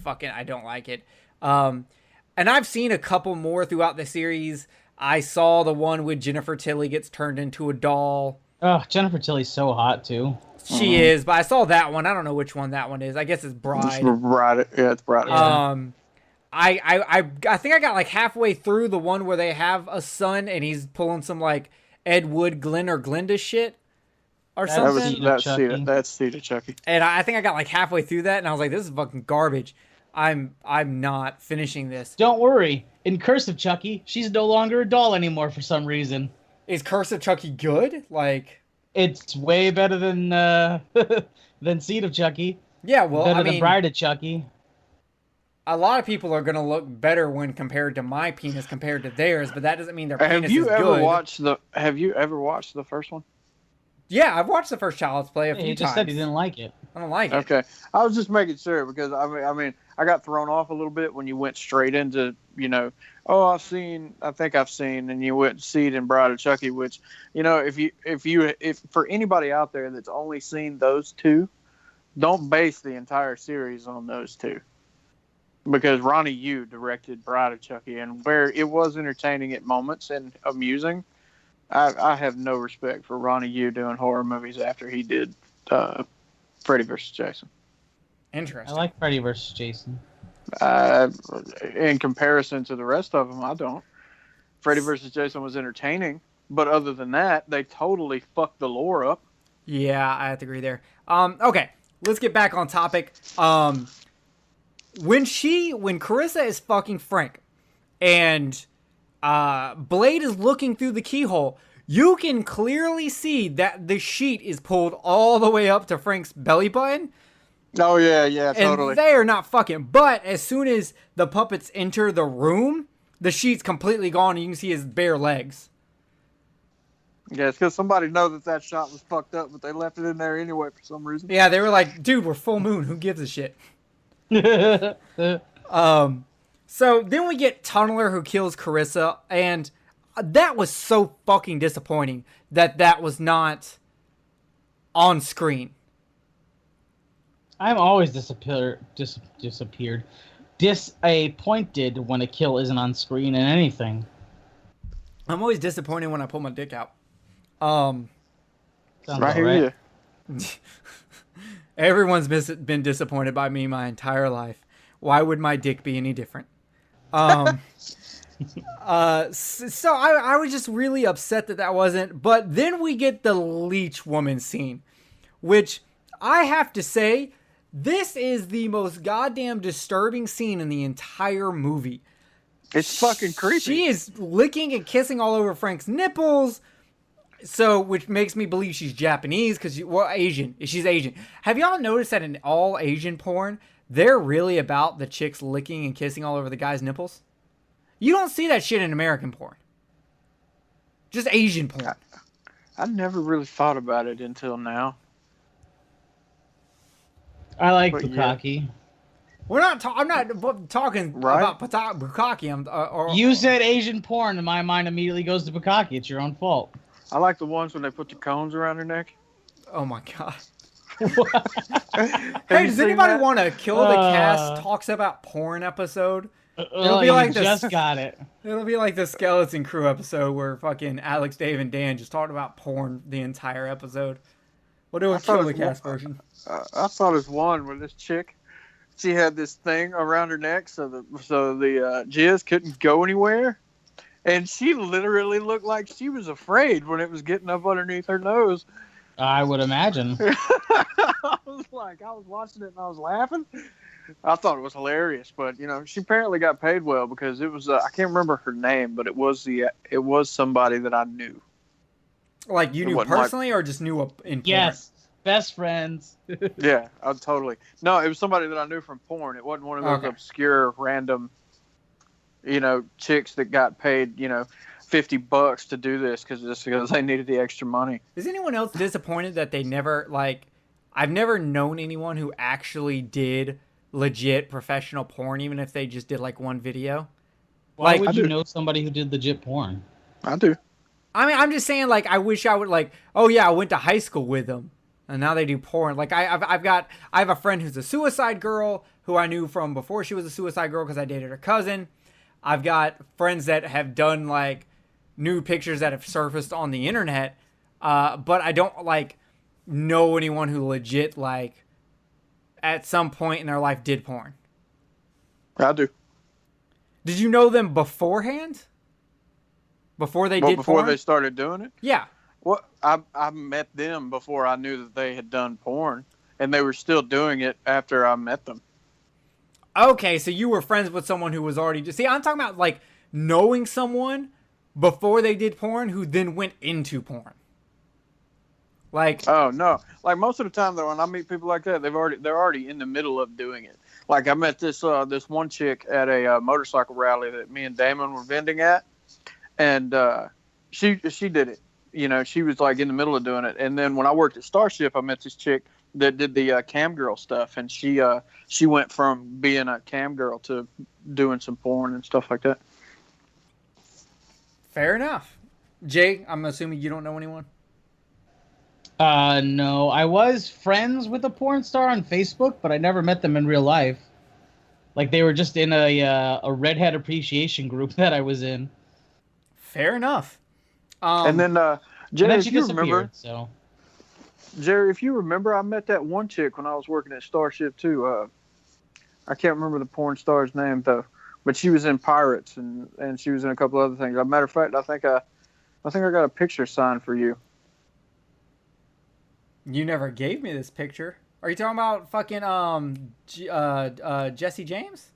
don't like it. And I've seen a couple more throughout the series. I saw the one with Jennifer Tilly gets turned into a doll. Oh, Jennifer Tilly's so hot too. She is, but I saw that one. I don't know which one that one is. I guess it's Bride. It's Bride. Yeah. I think I got like halfway through the one where they have a son and he's pulling some like Ed Wood, Glenn or Glenda shit or something. That's Seed of Chucky. And I think I got like halfway through that and I was like, this is fucking garbage. I'm not finishing this. Don't worry. In Curse of Chucky, she's no longer a doll anymore for some reason. Is Curse of Chucky good? Like, it's way better than than Seed of Chucky. Yeah, well, better than Bride of Chucky. A lot of people are gonna look better when compared to my penis compared to theirs, but that doesn't mean their penis is good. Have you ever watched the first one? Yeah, I've watched the first Child's Play a few times. He just said he didn't like it. I don't like it. Okay, I was just making sure because I got thrown off a little bit when you went straight into I think I've seen, and you went Seed and Bride of Chucky, which if for anybody out there that's only seen those two, don't base the entire series on those two. Because Ronnie Yu directed Bride of Chucky, and where it was entertaining at moments and amusing, I have no respect for Ronnie Yu doing horror movies after he did Freddy vs. Jason. Interesting. I like Freddy vs. Jason. In comparison to the rest of them, I don't. Freddy vs. Jason was entertaining, but other than that, they totally fucked the lore up. Yeah, I have to agree there. Okay, let's get back on topic. When Carissa is fucking Frank and Blade is looking through the keyhole, you can clearly see that the sheet is pulled all the way up to Frank's belly button. Oh, yeah, totally. And they are not fucking. But as soon as the puppets enter the room, the sheet's completely gone and you can see his bare legs. Yeah, it's because somebody knows that shot was fucked up, but they left it in there anyway for some reason. Yeah, they were like, dude, we're full moon. Who gives a shit? So then we get Tunneler who kills Carissa, and that was so fucking disappointing that was not on screen. I'm always disappointed when a kill isn't on screen in anything. I'm always disappointed when I pull my dick out. Sounds right here. Everyone's been disappointed by me my entire life. Why would my dick be any different? So I was just really upset that wasn't. But then we get the leech woman scene, which I have to say, this is the most goddamn disturbing scene in the entire movie. It's fucking creepy. She is licking and kissing all over Frank's nipples. So, which makes me believe she's Japanese because Asian. She's Asian. Have y'all noticed that in all Asian porn, they're really about the chicks licking and kissing all over the guy's nipples? You don't see that shit in American porn. Just Asian porn. I never really thought about it until now. I like But bukkake. We're not. I'm not talking Right? about bukkake. You said Asian porn, and my mind immediately goes to bukkake. It's your own fault. I like the ones when they put the cones around her neck. Oh my god. Have Hey, you does seen anybody that? want to kill the cast talks about porn episode? It'll be like this- just got it. It'll be like the Skeleton Crew episode where fucking Alex, Dave, and Dan just talked about porn the entire episode. We'll do a thought kill it the was cast version. I thought it was one where this chick, she had this thing around her neck so the jizz couldn't go anywhere, and she literally looked like she was afraid when it was getting up underneath her nose. I would imagine. I was watching it and I was laughing. I thought it was hilarious, but she apparently got paid well because it was I can't remember her name, but it was somebody that I knew. Like you knew wasn't like- personally, or just knew in porn? Yes, best friends. Yeah, totally. No, it was somebody that I knew from porn. It wasn't one of those Okay. obscure, random, chicks that got paid, $50 to do this because they needed the extra money. Is anyone else disappointed that they never I've never known anyone who actually did legit professional porn, even if they just did like one video. Why Like- would I you do. know somebody who did legit porn? I do. I mean, I'm just saying, like, I wish I would, like, oh yeah, I went to high school with them, and now they do porn. Like, I have a friend who's a suicide girl who I knew from before she was a suicide girl because I dated her cousin. I've got friends that have done like nude pictures that have surfaced on the internet, but I don't like know anyone who legit like at some point in their life did porn. I do. Did you know them beforehand? Before they did Before porn? they started doing it? Yeah. Well, I met them before I knew that they had done porn, and they were still doing it after I met them. Okay, so you were friends with someone who was already... See, I'm talking about, like, knowing someone before they did porn who then went into porn. Like, Oh no! Like most of the time, though, when I meet people like that, they're already in the middle of doing it. Like I met this one chick at a motorcycle rally that me and Damon were vending at, and she did it. She was like in the middle of doing it. And then when I worked at Starship, I met this chick that did the cam girl stuff, and she went from being a cam girl to doing some porn and stuff like that. fair enough. Jay, I'm assuming you don't know anyone? No. I was friends with a porn star on Facebook, but I never met them in real life. Like, they were just in a redhead appreciation group that I was in. Fair enough. And then And Jerry, then if she you disappeared, remember, so... I met that one chick when I was working at Starship too. I can't remember the porn star's name though, but she was in Pirates and she was in a couple other things. As a matter of fact, I think I got a picture signed for you. You never gave me this picture. Are you talking about fucking Jesse James?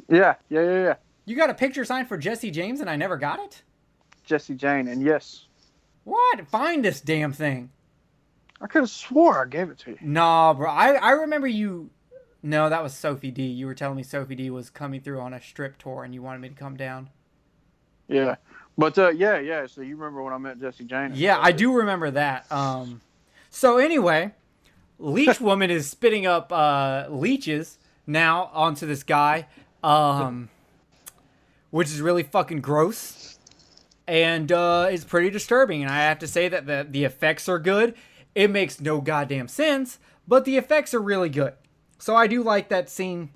Yeah. You got a picture signed for Jesse James and I never got it? Jesse Jane, and yes, What? Find this damn thing. I could have swore I gave it to you. Nah, bro. I remember you... No, that was Sophie D. You were telling me Sophie D was coming through on a strip tour and you wanted me to come down. Yeah, but yeah. So you remember when I met Jesse Jane? Yeah, I do remember that. So anyway, Leech Woman is spitting up leeches now onto this guy, which is really fucking gross. And it's pretty disturbing. And I have to say that the effects are good. It makes no goddamn sense, but the effects are really good. So I do like that scene.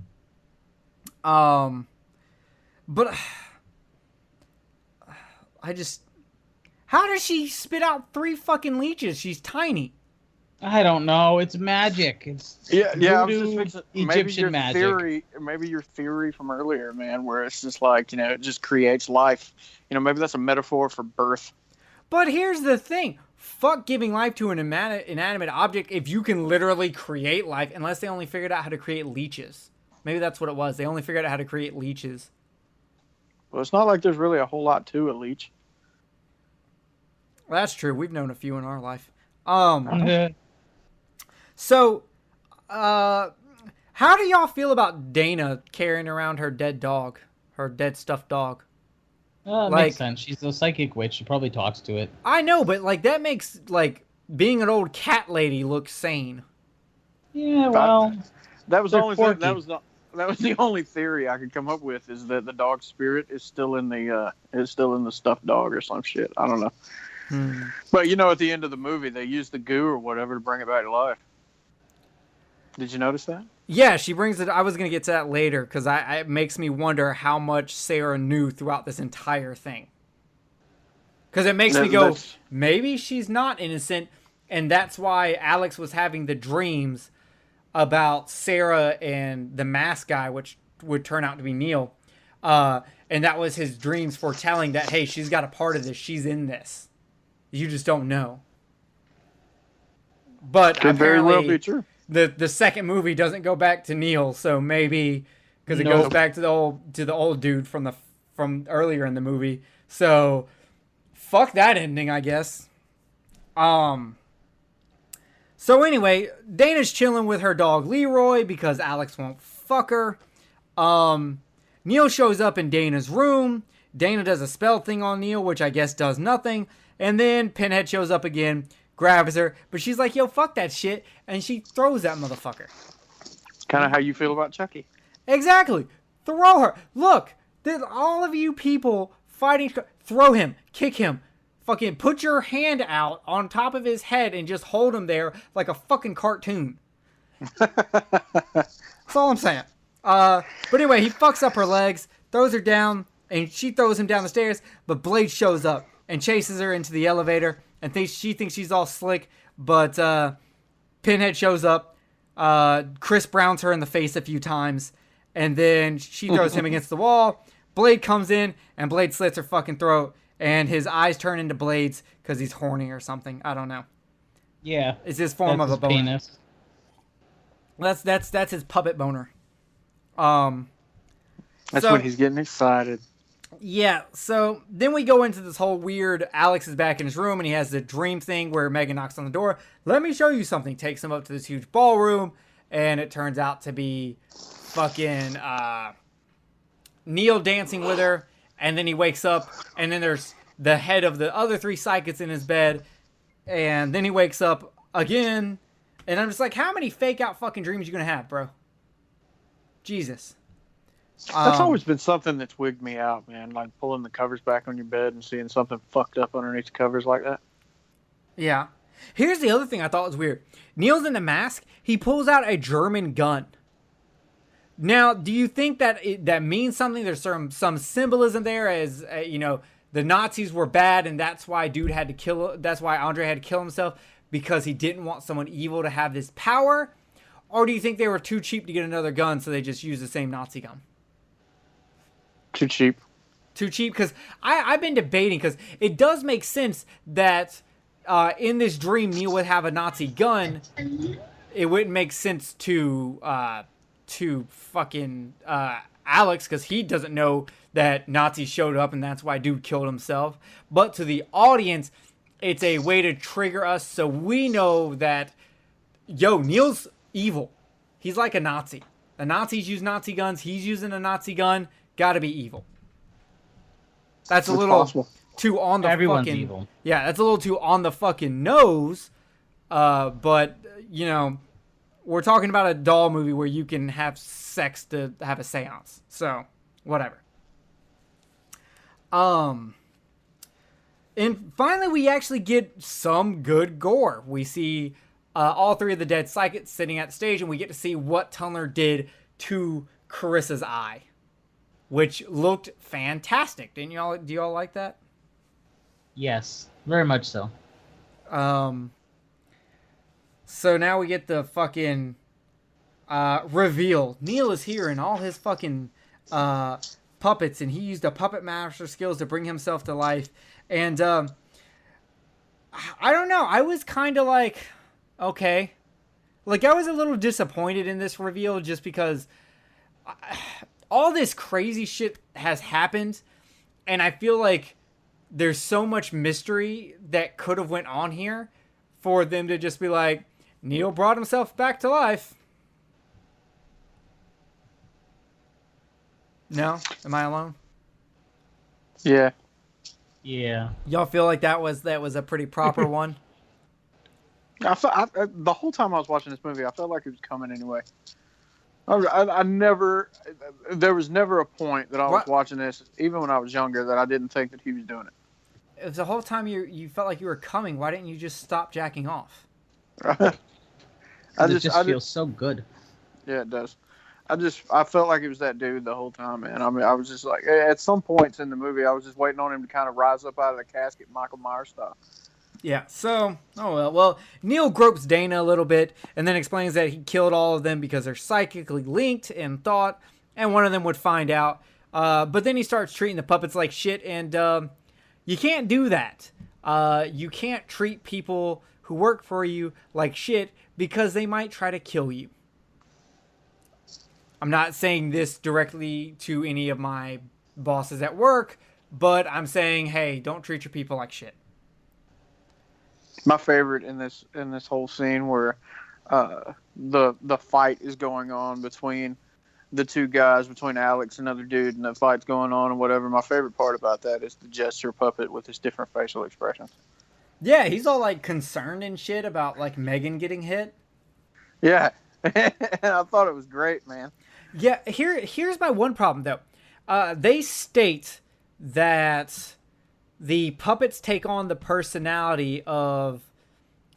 But I just... How does she spit out 3 fucking leeches? She's tiny. I don't know. It's magic. It's Yeah. I was voodoo, just fixing, maybe Egyptian your magic. maybe your theory from earlier, man, where it's just like it just creates life. Maybe that's a metaphor for birth. But here's the thing. Fuck giving life to an inanimate object if you can literally create life, unless they only figured out how to create leeches. Maybe that's what it was. They only figured out how to create leeches. Well, it's not like there's really a whole lot to a leech. That's true. We've known a few in our life. So, how do y'all feel about Dana carrying around her dead dog, her dead stuffed dog? Makes sense. She's a psychic witch. She probably talks to it. I know, but like that makes like being an old cat lady look sane. Yeah, well, that was the they're only quirky. thing. That was the only theory I could come up with, is that the dog spirit is still in the stuffed dog or some shit. I don't know. But at the end of the movie, they used the goo or whatever to bring it back to life. Did you notice that? Yeah, she brings it. I was gonna get to that later because it makes me wonder how much Sarah knew throughout this entire thing. Because it makes me go, maybe she's not innocent, and that's why Alex was having the dreams about Sarah and the mask guy, which would turn out to be Neil. And that was his dreams foretelling that, hey, she's got a part of this. She's in this. You just don't know. But Could very well be true. The second movie doesn't go back to Neil, so maybe because it goes back to the old dude from earlier in the movie. So fuck that ending, I guess. So anyway, Dana's chilling with her dog Leroy because Alex won't fuck her. Neil shows up in Dana's room. Dana does a spell thing on Neil, which I guess does nothing. And then Pinhead shows up again, grabs her, but she's like, yo, fuck that shit. And she throws that motherfucker. Kind of how you feel about Chucky. Exactly. Throw her. Look, all of you people fighting, throw him, kick him. Fucking put your hand out on top of his head and just hold him there like a fucking cartoon. That's all I'm saying. But anyway, he fucks up her legs, throws her down, and she throws him down the stairs, but Blade shows up and chases her into the elevator and she thinks she's all slick, but Pinhead shows up. Chris Browns her in the face a few times, and then she throws him against the wall. Blade comes in, and Blade slits her fucking throat. And his eyes turn into blades because he's horny or something. I don't know. Yeah. It's his form of a boner. Penis. That's his puppet boner. That's when he's getting excited. Yeah, so then we go into this whole weird, Alex is back in his room and he has the dream thing where Megan knocks on the door. Let me show you something. Takes him up to this huge ballroom, and it turns out to be fucking Neil dancing with her. And then he wakes up, and then there's the head of the other three psychics in his bed. And then he wakes up again. And I'm just like, how many fake out fucking dreams you gonna have, bro? Jesus. That's always been something that's wigged me out, man. Like pulling the covers back on your bed and seeing something fucked up underneath the covers like that. Yeah. Here's the other thing I thought was weird. Neil's in the mask. He pulls out a German gun. Now, do you think that that means something? There's some symbolism there, as the Nazis were bad, and that's why That's why Andre had to kill himself, because he didn't want someone evil to have this power. Or do you think they were too cheap to get another gun, so they just used the same Nazi gun? Too cheap. Too cheap, because I've been debating, because it does make sense that in this dream Neil would have a Nazi gun. It wouldn't make sense to fucking Alex, because he doesn't know that Nazis showed up and that's why dude killed himself. But to the audience, it's a way to trigger us so we know that, Neil's evil. He's like a Nazi. The Nazis use Nazi guns. He's using a Nazi gun. Gotta be evil. That's a little too on the Everyone's fucking... evil. Yeah, that's a little too on the fucking nose. But, we're talking about a doll movie where you can have sex to have a seance. So, whatever. And finally, we actually get some good gore. We see all three of the dead psychics sitting at the stage, and we get to see what Tunneler did to Carissa's eye, which looked fantastic. Do y'all like that? Yes, very much so. So now we get the fucking reveal. Neil is here in all his fucking puppets, and he used the Puppetmaster skills to bring himself to life. And I don't know. I was kind of like, okay. Like, I was a little disappointed in this reveal just because all this crazy shit has happened, and I feel like there's so much mystery that could have went on here for them to just be like, Neil brought himself back to life. No? Am I alone? Yeah. Yeah. Y'all feel like that was a pretty proper one? The whole time I was watching this movie, I felt like it was coming anyway. I never, there was never a point that I was watching this, even when I was younger, that I didn't think that he was doing it. If the whole time you felt like you were coming, why didn't you just stop jacking off? It just feels so good. Yeah, it does. I felt like it was that dude the whole time, man. I mean, I was just like, at some points in the movie, I was just waiting on him to kind of rise up out of the casket, Michael Myers style. Yeah, so, well, Neil gropes Dana a little bit and then explains that he killed all of them because they're psychically linked and thought, and one of them would find out. But then he starts treating the puppets like shit, and you can't do that. You can't treat people who work for you like shit because they might try to kill you. I'm not saying this directly to any of my bosses at work, but I'm saying, hey, don't treat your people like shit. My favorite in this whole scene where the fight is going on between the two guys, between Alex and another dude, and the fight's going on and whatever. My favorite part about that is the gesture puppet with his different facial expressions. Yeah, he's all like concerned and shit about like Megan getting hit. Yeah, and I thought it was great, man. Yeah, here's my one problem though. They state that the puppets take on the personality of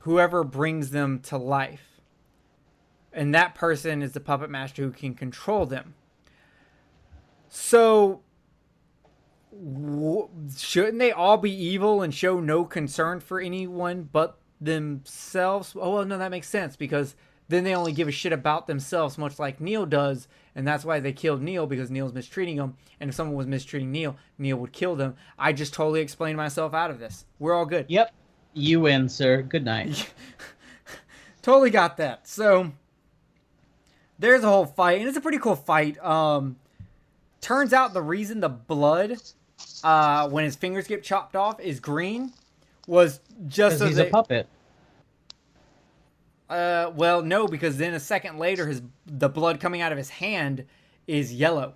whoever brings them to life. And that person is the puppet master who can control them. So, shouldn't they all be evil and show no concern for anyone but themselves? Oh, well, no, that makes sense, because then they only give a shit about themselves, much like Neil does, and that's why they killed Neil, because Neil's mistreating them, and if someone was mistreating Neil, Neil would kill them. I just totally explained myself out of this. We're all good. Yep. You win, sir. Good night. Totally got that. So, there's a whole fight, and it's a pretty cool fight. Turns out the reason the blood, when his fingers get chopped off, is green was just so he's a puppet. Well, no, because then a second later, the blood coming out of his hand is yellow,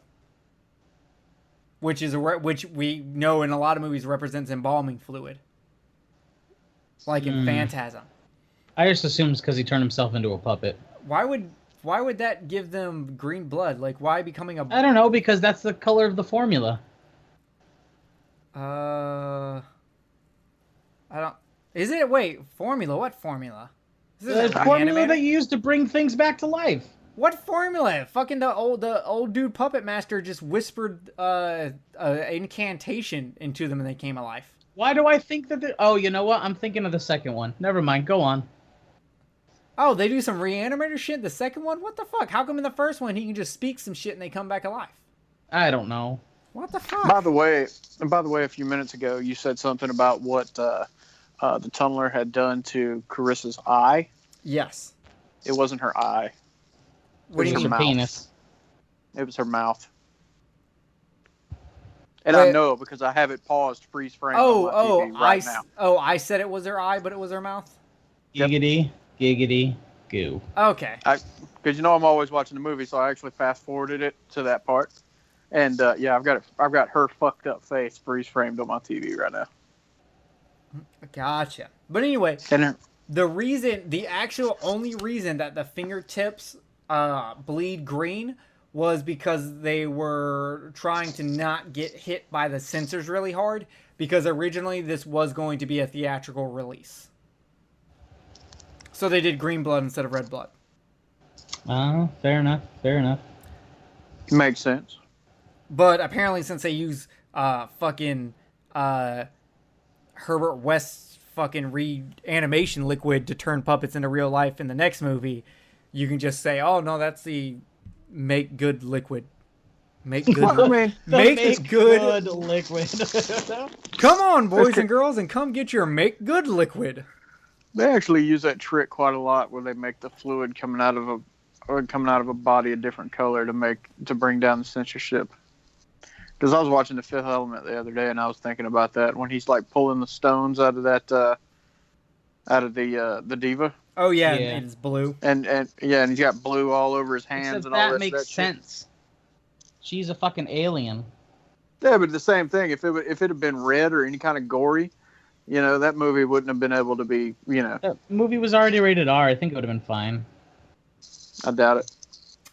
which we know in a lot of movies represents embalming fluid, like in Phantasm. I just assumed it's because he turned himself into a puppet. Why would that give them green blood? Like, why becoming a? I don't know, because that's the color of the formula. I don't. Is it? Wait, formula? What formula? The formula that you use to bring things back to life. What formula? Fucking the old dude Puppetmaster just whispered an incantation into them and they came alive. Why do I think that? Oh, you know what? I'm thinking of the second one. Never mind. Go on. Oh, they do some reanimator shit. The second one? What the fuck? How come in the first one he can just speak some shit and they come back alive? I don't know. What the fuck? By the way, a few minutes ago you said something about what the tunneler had done to Carissa's eye. Yes. It wasn't her eye. What do you mean, her penis? It was her mouth. And I know because I have it paused, freeze frame on my TV right now. Oh, I said it was her eye, but it was her mouth? Giggity, giggity, goo. Okay. Because I'm always watching the movie, so I actually fast forwarded it to that part. And yeah, I've got her fucked up face freeze framed on my TV right now. Gotcha. But anyway, the actual only reason that the fingertips bleed green was because they were trying to not get hit by the sensors really hard, because originally this was going to be a theatrical release. So they did green blood instead of red blood. Fair enough. Fair enough. Makes sense. But apparently, since they use fucking Herbert West's fucking reanimation liquid to turn puppets into real life in the next movie, you can just say, "Oh no, that's the make good liquid." Make good. Well, I mean, make good liquid. Come on, boys and girls, and come get your make good liquid. They actually use that trick quite a lot, where they make the fluid coming out of a body a different color to bring down the censorship. Because I was watching The Fifth Element the other day, and I was thinking about that when he's like pulling the stones out of that, out of the diva, Oh yeah, Yeah. and it's blue. and yeah, and he's got blue all over his hands Except and all that that. makes that shit. sense. She's a fucking alien. Yeah, but the same thing. If it had been red or any kind of gory, that movie wouldn't have been able to be. The movie was already rated R. I think it would have been fine. I doubt it.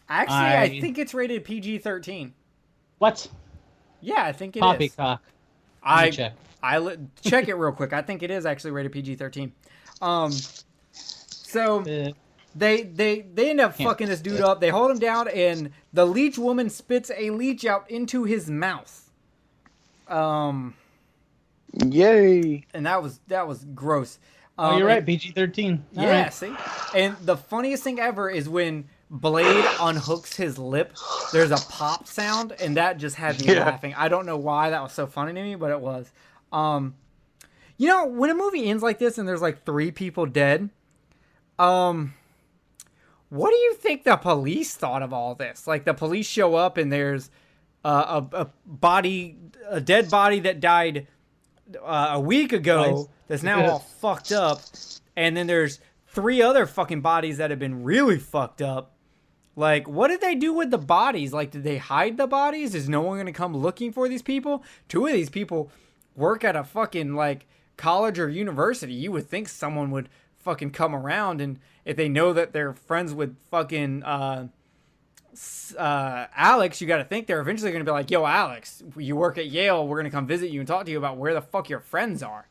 Actually, I think it's rated PG-13. What? Yeah, I think it is. Poppycock. Let me check. Check it real quick. I think it is actually rated PG-13. So they end up fucking this dude up. They hold him down, and the leech woman spits a leech out into his mouth. Yay! And that was gross. Oh, you're right. PG-13. All Yeah, right. see? And the funniest thing ever is when Blade unhooks his lip, there's a pop sound, and that just had me laughing. I don't know why that was so funny to me, but it was. When a movie ends like this and there's like 3 people dead, what do you think the police thought of all this? Like, the police show up and there's a dead body that died a week ago that's now all fucked up, and then there's 3 other fucking bodies that have been really fucked up. Like, what did they do with the bodies? Like, did they hide the bodies? Is no one going to come looking for these people? 2 of these people work at a fucking, like, college or university. You would think someone would fucking come around, and if they know that they're friends with fucking Alex, you got to think they're eventually going to be like, yo, Alex, you work at Yale. We're going to come visit you and talk to you about where the fuck your friends are.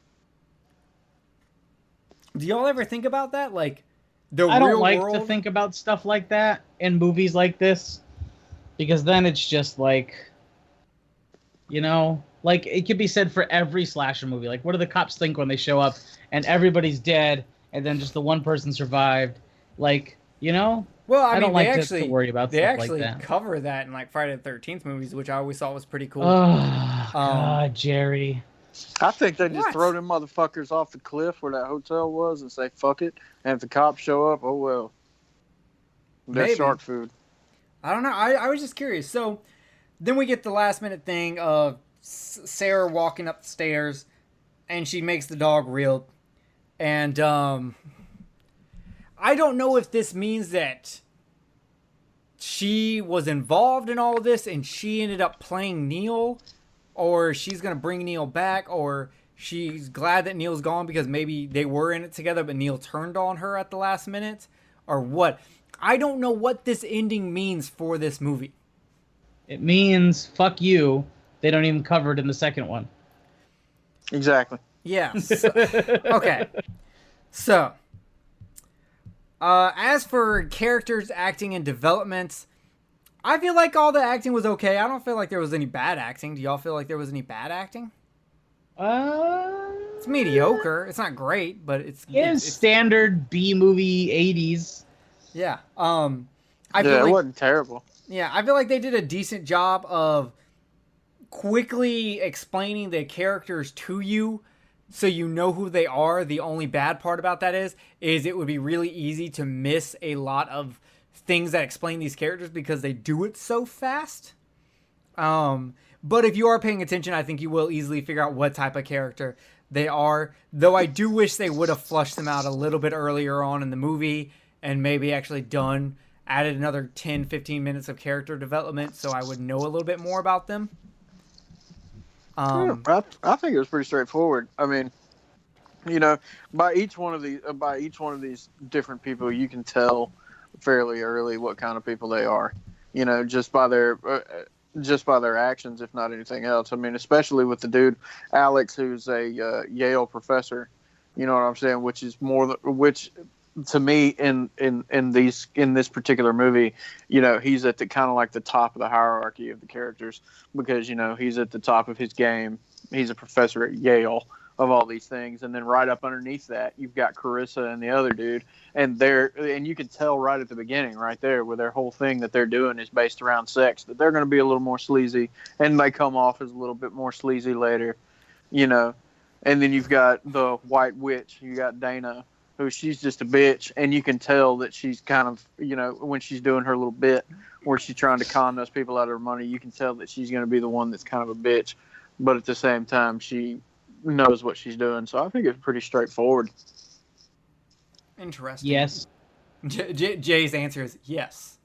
Do y'all ever think about that? Like, I don't like world? to think about stuff like that in movies like this, because then it's just like, like it could be said for every slasher movie. Like, what do the cops think when they show up and everybody's dead and then just the one person survived? Like, Well, I don't mean, like they to worry about they stuff actually like that. cover that in like Friday the 13th movies, which I always thought was pretty cool. Oh, God, Jerry. I think they just What? throw them motherfuckers off the cliff where that hotel was and say fuck it. And if the cops show up, oh well. They're Maybe. shark food. I don't know. I was just curious. So then we get the last minute thing of Sarah walking up the stairs, and she makes the dog real. And I don't know if this means that she was involved in all of this and she ended up playing Neil, or she's going to bring Neil back, or she's glad that Neil's gone because maybe they were in it together, but Neil turned on her at the last minute, or what. I don't know what this ending means for this movie. It means, fuck you. They don't even cover it in the second one. Exactly. Yeah. Okay. So, as for characters, acting, and developments, I feel like all the acting was okay. I don't feel like there was any bad acting. Do y'all feel like there was any bad acting? It's mediocre. It's not great, but it's standard B movie 80s. Yeah. It wasn't terrible. Yeah, I feel like they did a decent job of quickly explaining the characters to you so you know who they are. The only bad part about that is it would be really easy to miss a lot of things that explain these characters because they do it so fast. But if you are paying attention, I think you will easily figure out what type of character they are. Though I do wish they would have flushed them out a little bit earlier on in the movie and maybe actually added another 10, 15 minutes of character development so I would know a little bit more about them. I think it was pretty straightforward. I mean, by each one of these different people, you can tell fairly early what kind of people they are. Just by their actions, if not anything else. I mean, especially with the dude Alex, who's a Yale professor. You know what I'm saying? Which is which to me in this particular movie, he's at the kind of like the top of the hierarchy of the characters because he's at the top of his game. He's a professor at Yale of all these things, and then right up underneath that, you've got Carissa and the other dude, and you can tell right at the beginning, right there, where their whole thing that they're doing is based around sex, that they're going to be a little more sleazy, and they come off as a little bit more sleazy later, and then you've got the white witch, you got Dana, who she's just a bitch, and you can tell that she's kind of, when she's doing her little bit where she's trying to con those people out of her money. You can tell that she's going to be the one that's kind of a bitch, but at the same time, she knows what she's doing. So I think it's pretty straightforward. Interesting. Yes. Jay's answer is yes.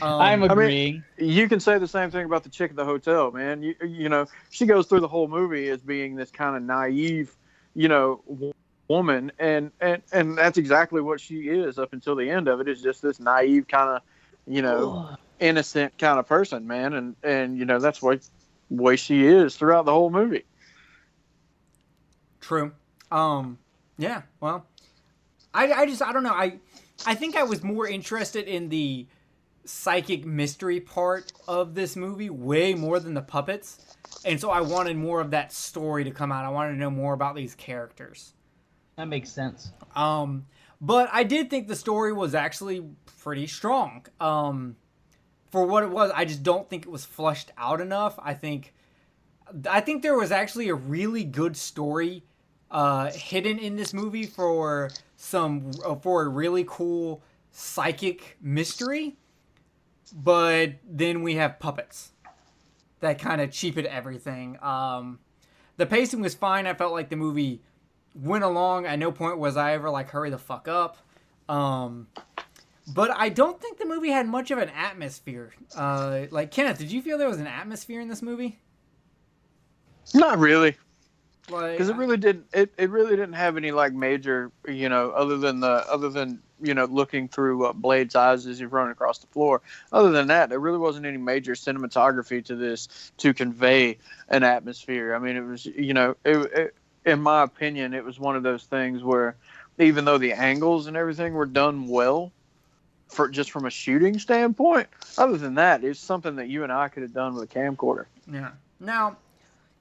I'm agreeing. I mean, you can say the same thing about the chick at the hotel, man. You know, she goes through the whole movie as being this kind of naive, you know, woman, and that's exactly what she is up until the end of it. Is just this naive kind of, you know, innocent kind of person, man, and you know that's what way she is throughout the whole movie. True. Yeah. Well, I don't know. I think I was more interested in the psychic mystery part of this movie way more than the puppets, and so I wanted more of that story to come out. I wanted to know more about these characters. That makes sense. But I did think the story was actually pretty strong. For what it was, I just don't think it was fleshed out enough. I think there was actually a really good story hidden in this movie for a really cool psychic mystery. But then we have puppets that kind of cheapened everything. The pacing was fine. I felt like the movie went along. At no point was I ever like, hurry the fuck up. But I don't think the movie had much of an atmosphere. Like, Kenneth, did you feel there was an atmosphere in this movie? Not really. Because it really didn't. It really didn't have any like major, you know, other than you know looking through Blade's eyes as he's running across the floor. Other than that, there really wasn't any major cinematography to this to convey an atmosphere. I mean, it was, you know, in my opinion, it was one of those things where even though the angles and everything were done well, for just from a shooting standpoint, other than that, it's something that you and I could have done with a camcorder. Yeah. Now,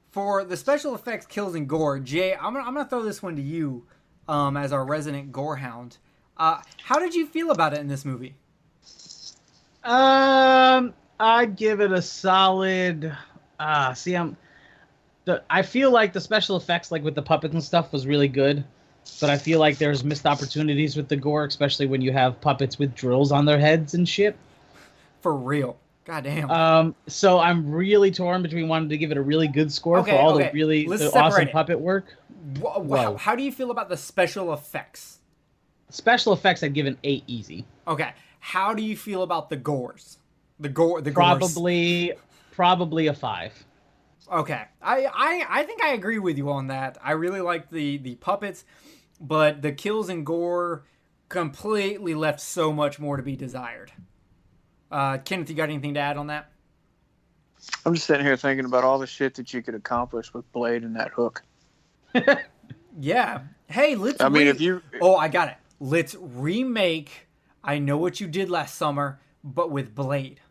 for the special effects, kills, and gore, Jay, I'm gonna throw this one to you, as our resident gore hound. How did you feel about it in this movie? I'd give it a solid. I feel like the special effects, like with the puppets and stuff, was really good, but I feel like there's missed opportunities with the gore, especially when you have puppets with drills on their heads and shit. For real. God damn. So I'm really torn between wanting to give it a really good score for all the awesome puppet work. How do you feel about the special effects? Special effects I'd give an 8 easy. Okay. How do you feel about the gores? The gores. Probably a 5. Okay. I think I agree with you on that. I really like the puppets, but the kills and gore completely left so much more to be desired. Kenneth, you got anything to add on that? I'm just sitting here thinking about all the shit that you could accomplish with Blade and that hook. Yeah. Hey, let's. Oh, I got it. Let's remake I Know What You Did Last Summer, but with Blade.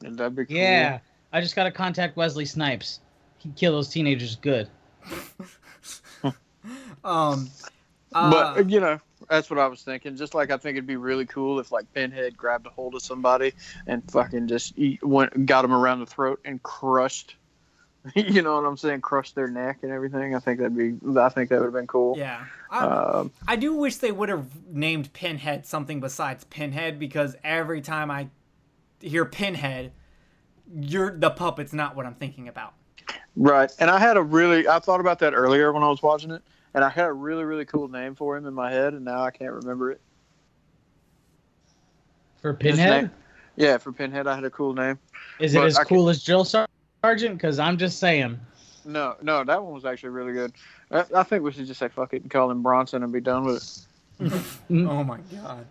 That'd be cool. Yeah. I just got to contact Wesley Snipes. He'd kill those teenagers good. But, you know, that's what I was thinking. Just like I think it'd be really cool if, like, Pinhead grabbed a hold of somebody and fucking just got them around the throat and crushed, you know what I'm saying, crushed their neck and everything. I think that would have been cool. Yeah. I do wish they would have named Pinhead something besides Pinhead, because every time I hear Pinhead, the puppet's not what I'm thinking about. Right. And I thought about that earlier when I was watching it, and I had a really, really cool name for him in my head, and now I can't remember it. For Pinhead? Yeah, for Pinhead, I had a cool name. Is it as cool as Drill Sergeant? Because I'm just saying. No, that one was actually really good. I think we should just say fuck it and call him Bronson and be done with it. Oh my god.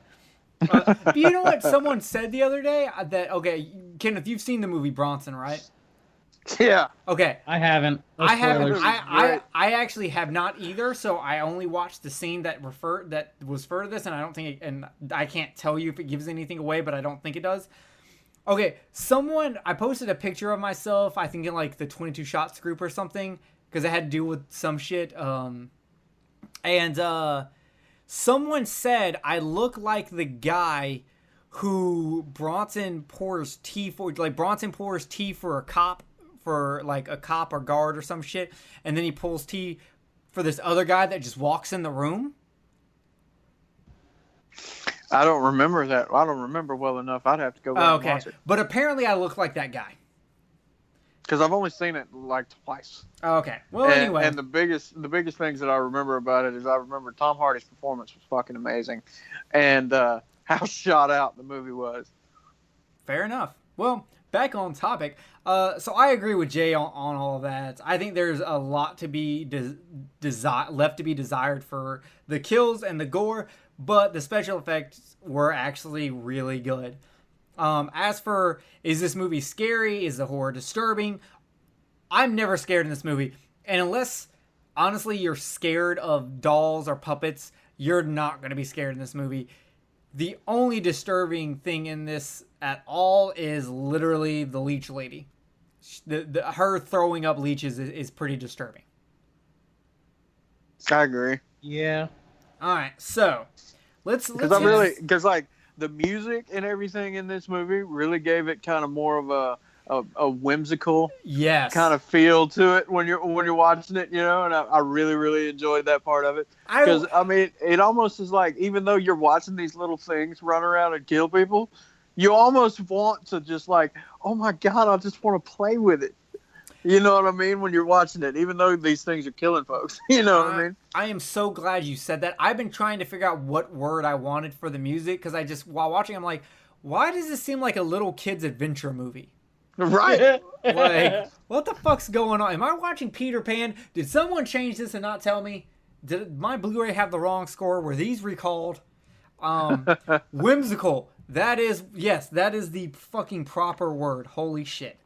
You know what someone said the other day? Kenneth, you've seen the movie Bronson, right? Yeah. Okay. I haven't. No I haven't. spoilers. I actually have not either. So I only watched the scene that was for this, and I don't think, and I can't tell you if it gives anything away, but I don't think it does. Okay, I posted a picture of myself, I think in like the 22 Shots group or something, because it had to do with some shit. Someone said I look like the guy who Bronson pours tea for. Like, Bronson pours tea for a cop or guard or some shit, and then he pulls tea for this other guy that just walks in the room. I don't remember that. I don't remember well enough. I'd have to go back and Okay, watch it. but apparently I look like that guy. Because I've only seen it like twice. Okay, well anyway. And the biggest things that I remember about it is I remember Tom Hardy's performance was fucking amazing, and how shot out the movie was. Fair enough. Well, back on topic. So I agree with Jay on all of that. I think there's a lot to be left to be desired for the kills and the gore, but the special effects were actually really good. As for, is this movie scary? Is the horror disturbing? I'm never scared in this movie. And unless, honestly, you're scared of dolls or puppets, you're not going to be scared in this movie. The only disturbing thing in this at all is literally the leech lady. Her throwing up leeches is pretty disturbing. I agree. Yeah. All right, so let's because like the music and everything in this movie really gave it kind of more of a whimsical kind of feel to it when you're watching it, you know, and I really, really enjoyed that part of it. Because, I mean, it almost is like, even though you're watching these little things run around and kill people, you almost want to just like, oh my God, I just want to play with it. You know what I mean? When you're watching it, even though these things are killing folks. You know what I mean? I am so glad you said that. I've been trying to figure out what word I wanted for the music, because while watching, I'm like, why does this seem like a little kid's adventure movie? Right. Like, what the fuck's going on? Am I watching Peter Pan? Did someone change this and not tell me? Did my Blu-ray have the wrong score? Were these recalled? Whimsical. That is the fucking proper word. Holy shit.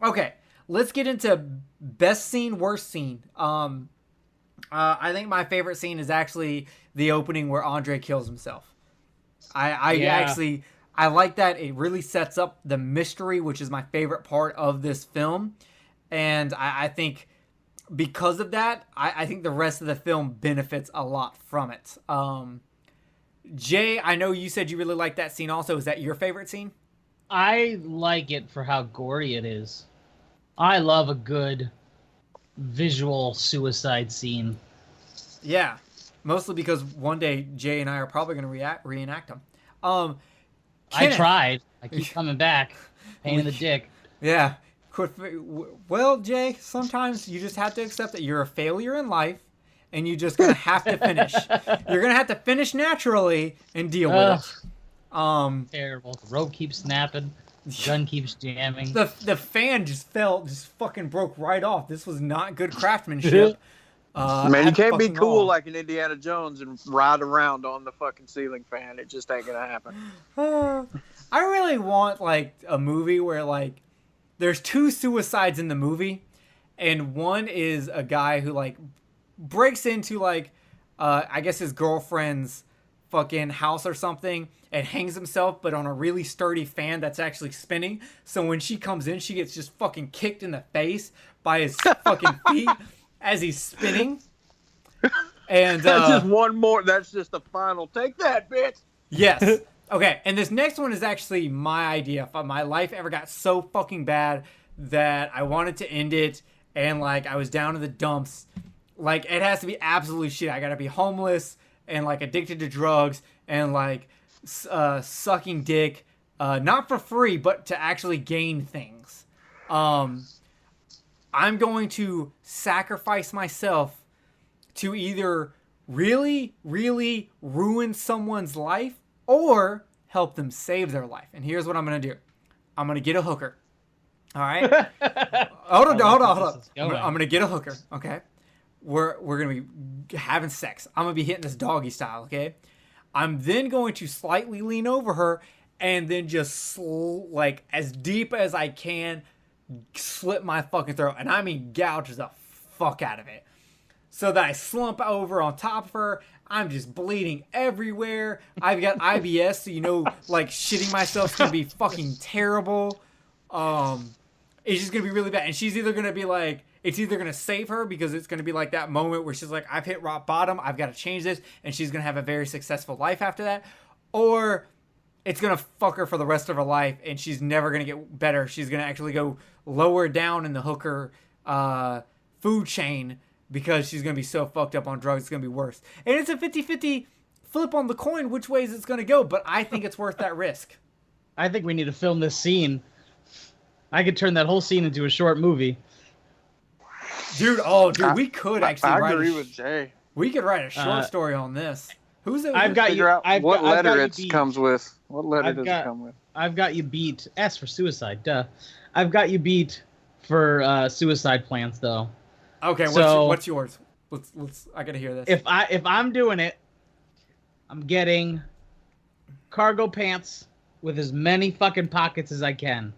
Okay, let's get into best scene, worst scene. I think my favorite scene is actually the opening where Andre kills himself. I like that. It really sets up the mystery, which is my favorite part of this film. And I think because of that, I think the rest of the film benefits a lot from it. Jay, I know you said you really like that scene also. Is that your favorite scene? I like it for how gory it is. I love a good visual suicide scene. Yeah, mostly because one day Jay and I are probably going to reenact them. Kenneth, I tried. I keep coming back. Pain in the dick. Yeah. Well, Jay, sometimes you just have to accept that you're a failure in life, and you're just going to have to finish. You're going to have to finish naturally and deal with it. Terrible. The rope keeps snapping. The gun keeps jamming. The fan just fucking broke right off. This was not good craftsmanship. Man, you can't be cool like an Indiana Jones and ride around on the fucking ceiling fan. It just ain't gonna happen. I really want like a movie where like there's two suicides in the movie, and one is a guy who like breaks into like I guess his girlfriend's fucking house or something and hangs himself, but on a really sturdy fan that's actually spinning. So when she comes in, she gets just fucking kicked in the face by his fucking feet as he's spinning. And that's just one more. That's just the final. Take that, bitch. Yes. Okay. And this next one is actually my idea. If my life ever got so fucking bad that I wanted to end it, and like I was down in the dumps, like it has to be absolute shit. I gotta be homeless and like addicted to drugs and like sucking dick, not for free, but to actually gain things. I'm going to sacrifice myself to either really, really ruin someone's life or help them save their life. And here's what I'm going to do. I'm going to get a hooker. All right? Hold on. I'm going to get a hooker, okay? We're going to be having sex. I'm going to be hitting this doggy style, okay? I'm then going to slightly lean over her and then just like as deep as I can slit my fucking throat, and I mean gouge the fuck out of it, so that I slump over on top of her. I'm just bleeding everywhere. I've got IBS, so you know, like shitting myself is gonna be fucking terrible. It's just gonna be really bad, and she's either gonna be like, it's either gonna save her because it's gonna be like that moment where she's like, I've hit rock bottom, I've got to change this, and she's gonna have a very successful life after that, or it's going to fuck her for the rest of her life, and she's never going to get better. She's going to actually go lower down in the hooker food chain because she's going to be so fucked up on drugs, it's going to be worse. And it's a 50-50 flip on the coin which ways it's going to go, but I think it's worth that risk. I think we need to film this scene. I could turn that whole scene into a short movie. Dude, we could actually I agree with Jay. We could write a short story on this. Who's it? I've got you. What letter it beat. comes with? What letter does it come with? I've got you beat. S for suicide. Duh. I've got you beat for suicide plans, though. Okay, So, what's yours? Let's. I gotta hear this. If I'm doing it, I'm getting cargo pants with as many fucking pockets as I can.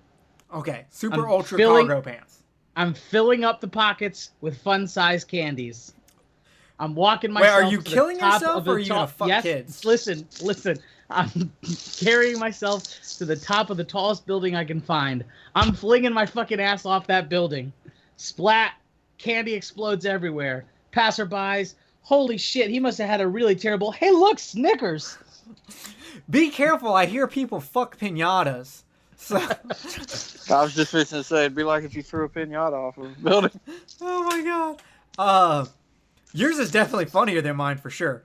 Okay, super I'm ultra filling- cargo pants. I'm filling up the pockets with fun-sized candies. I'm walking Wait, myself. are you to killing the top yourself of the or are you gonna fuck yes, kids? Listen. I'm carrying myself to the top of the tallest building I can find. I'm flinging my fucking ass off that building. Splat. Candy explodes everywhere. Passerbys. Holy shit, he must have had a really terrible... Hey, look, Snickers. Be careful. I hear people fuck pinatas. So, I was just fixing to say, it'd be like if you threw a pinata off of a building. oh my god. Yours is definitely funnier than mine for sure.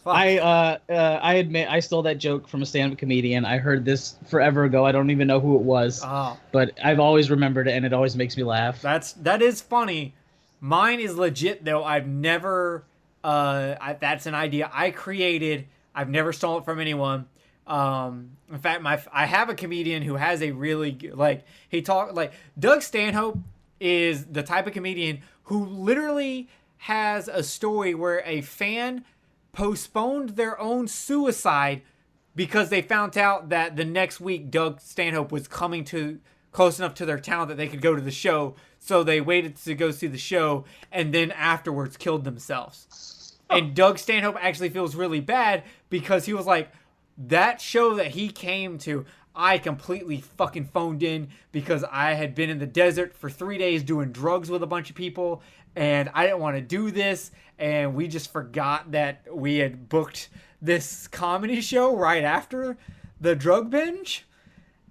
I admit I stole that joke from a stand-up comedian. I heard this forever ago. I don't even know who it was, but I've always remembered it, and it always makes me laugh. That is funny. Mine is legit though. I've never. That's an idea I created. I've never stolen it from anyone. In fact, I have a comedian who has a really Doug Stanhope is the type of comedian who literally has a story where a fan postponed their own suicide because they found out that the next week Doug Stanhope was coming to close enough to their town that they could go to the show. So they waited to go see the show and then afterwards killed themselves. And Doug Stanhope actually feels really bad because he was like, that show that he came to, I completely fucking phoned in because I had been in the desert for 3 days doing drugs with a bunch of people and I didn't want to do this. And we just forgot that we had booked this comedy show right after the drug binge.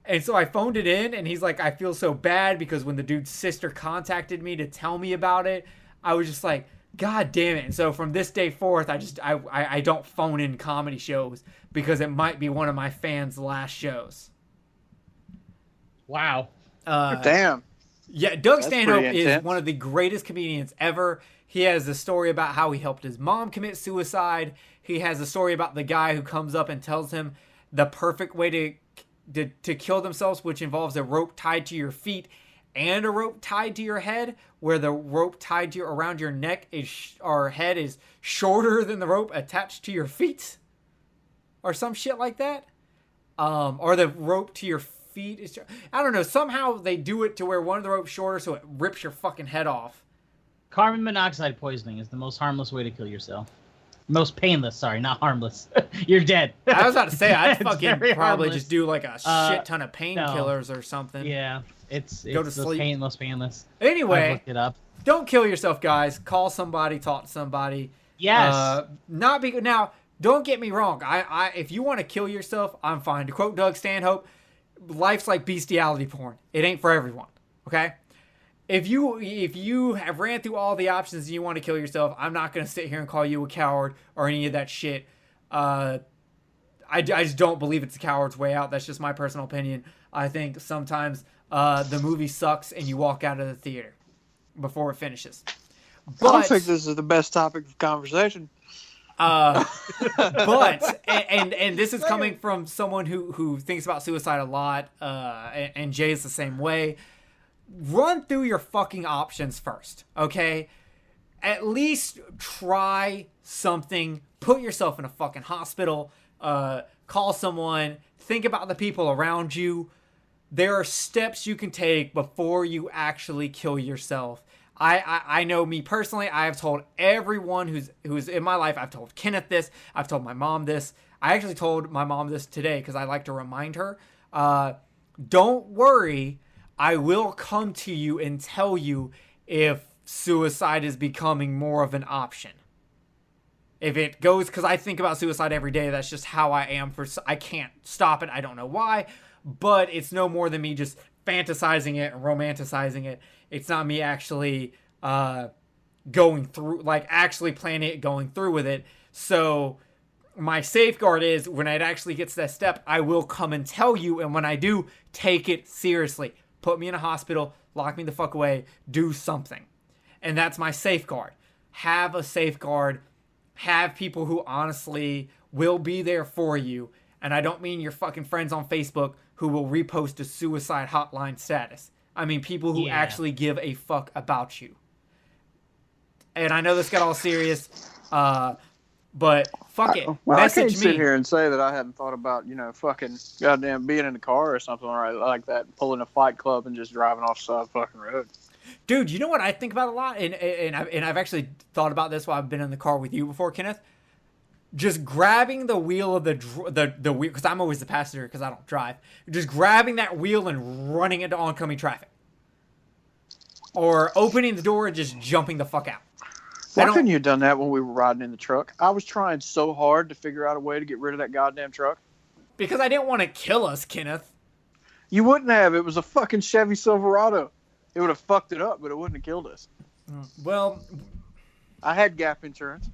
And so I phoned it in and he's like, I feel so bad because when the dude's sister contacted me to tell me about it, I was just like, God damn it. And so from this day forth, I don't phone in comedy shows because it might be one of my fans' last shows. Wow. Damn. Yeah, Doug That's Stanhope pretty is intense. one of the greatest comedians ever. He has a story about how he helped his mom commit suicide. He has a story about the guy who comes up and tells him the perfect way to kill themselves, which involves a rope tied to your feet and a rope tied to your head, where the rope tied to around your neck or head is shorter than the rope attached to your feet, or some shit like that. Or the rope to your feet is, I don't know. Somehow they do it to where one of the ropes shorter, so it rips your fucking head off. Carbon monoxide poisoning is the most harmless way to kill yourself. Most painless, sorry, not harmless. You're dead. I was about to say I'd It's fucking very probably harmless. just do like a shit ton of painkillers or something. Yeah, it's Go to the sleep. most painless. Anyway, I've looked it up. don't kill yourself, guys. Call somebody, talk to somebody. Yes. Now, don't get me wrong. I if you want to kill yourself, I'm fine. To quote Doug Stanhope, life's like bestiality porn. It ain't for everyone. Okay? If you have ran through all the options and you want to kill yourself, I'm not going to sit here and call you a coward or any of that shit. I just don't believe it's a coward's way out. That's just my personal opinion. I think sometimes the movie sucks and you walk out of the theater before it finishes. I don't think this is the best topic of conversation. But this is coming from someone who thinks about suicide a lot, and Jay's the same way. Run through your fucking options first, okay? At least try something. Put yourself in a fucking hospital. Call someone. Think about the people around you. There are steps you can take before you actually kill yourself. I know me personally, I have told everyone who's in my life. I've told Kenneth this. I've told my mom this. I actually told my mom this today because I like to remind her. Don't worry. I will come to you and tell you if suicide is becoming more of an option. If it goes, because I think about suicide every day. That's just how I am. I can't stop it. I don't know why. But it's no more than me just fantasizing it and romanticizing it. It's not me actually going through, like actually planning it, going through with it. So my safeguard is when it actually gets to that step, I will come and tell you. And when I do, take it seriously. Put me in a hospital, lock me the fuck away, do something. And that's my safeguard. Have a safeguard. Have people who honestly will be there for you. And I don't mean your fucking friends on Facebook who will repost a suicide hotline status. I mean people who actually give a fuck about you. And I know this got all serious, but fuck it. Well, I can't Message sit me. here and say that I hadn't thought about, fucking goddamn being in a car or something like that, pulling a Fight Club and just driving off the side of the fucking road. Dude, you know what I think about a lot? And I've actually thought about this while I've been in the car with you before, Kenneth. Just grabbing the wheel of the wheel, because I'm always the passenger because I don't drive. Just grabbing that wheel and running into oncoming traffic. Or opening the door and just jumping the fuck out. Why couldn't you have done that when we were riding in the truck? I was trying so hard to figure out a way to get rid of that goddamn truck. Because I didn't want to kill us, Kenneth. You wouldn't have. It was a fucking Chevy Silverado. It would have fucked it up, but it wouldn't have killed us. Well, I had gap insurance.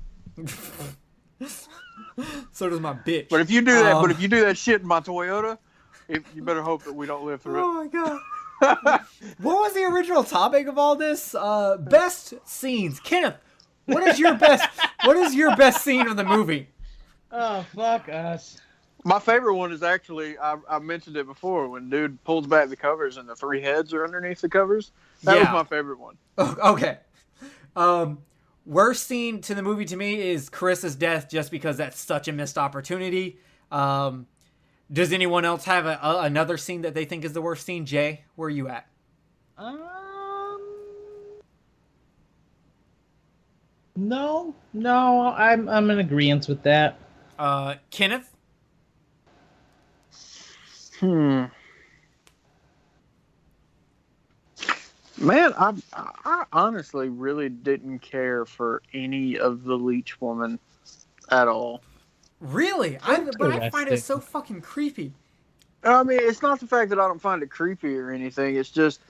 So does my bitch. But if you do that, shit in my Toyota, you better hope that we don't live through it. Oh my god. What was the original topic of all this? Best scenes. Kenneth, what is your best scene of the movie? Oh, fuck us. My favorite one is actually, I mentioned it before, when dude pulls back the covers and the three heads are underneath the covers. That was my favorite one. Okay. Worst scene to the movie to me is Carissa's death, just because that's such a missed opportunity. Does anyone else have another scene that they think is the worst scene? Jay, where are you at? No, I'm in agreement with that. Kenneth? Man, I honestly really didn't care for any of the Leech Woman at all. Really? I find it so fucking creepy. I mean, it's not the fact that I don't find it creepy or anything. It's just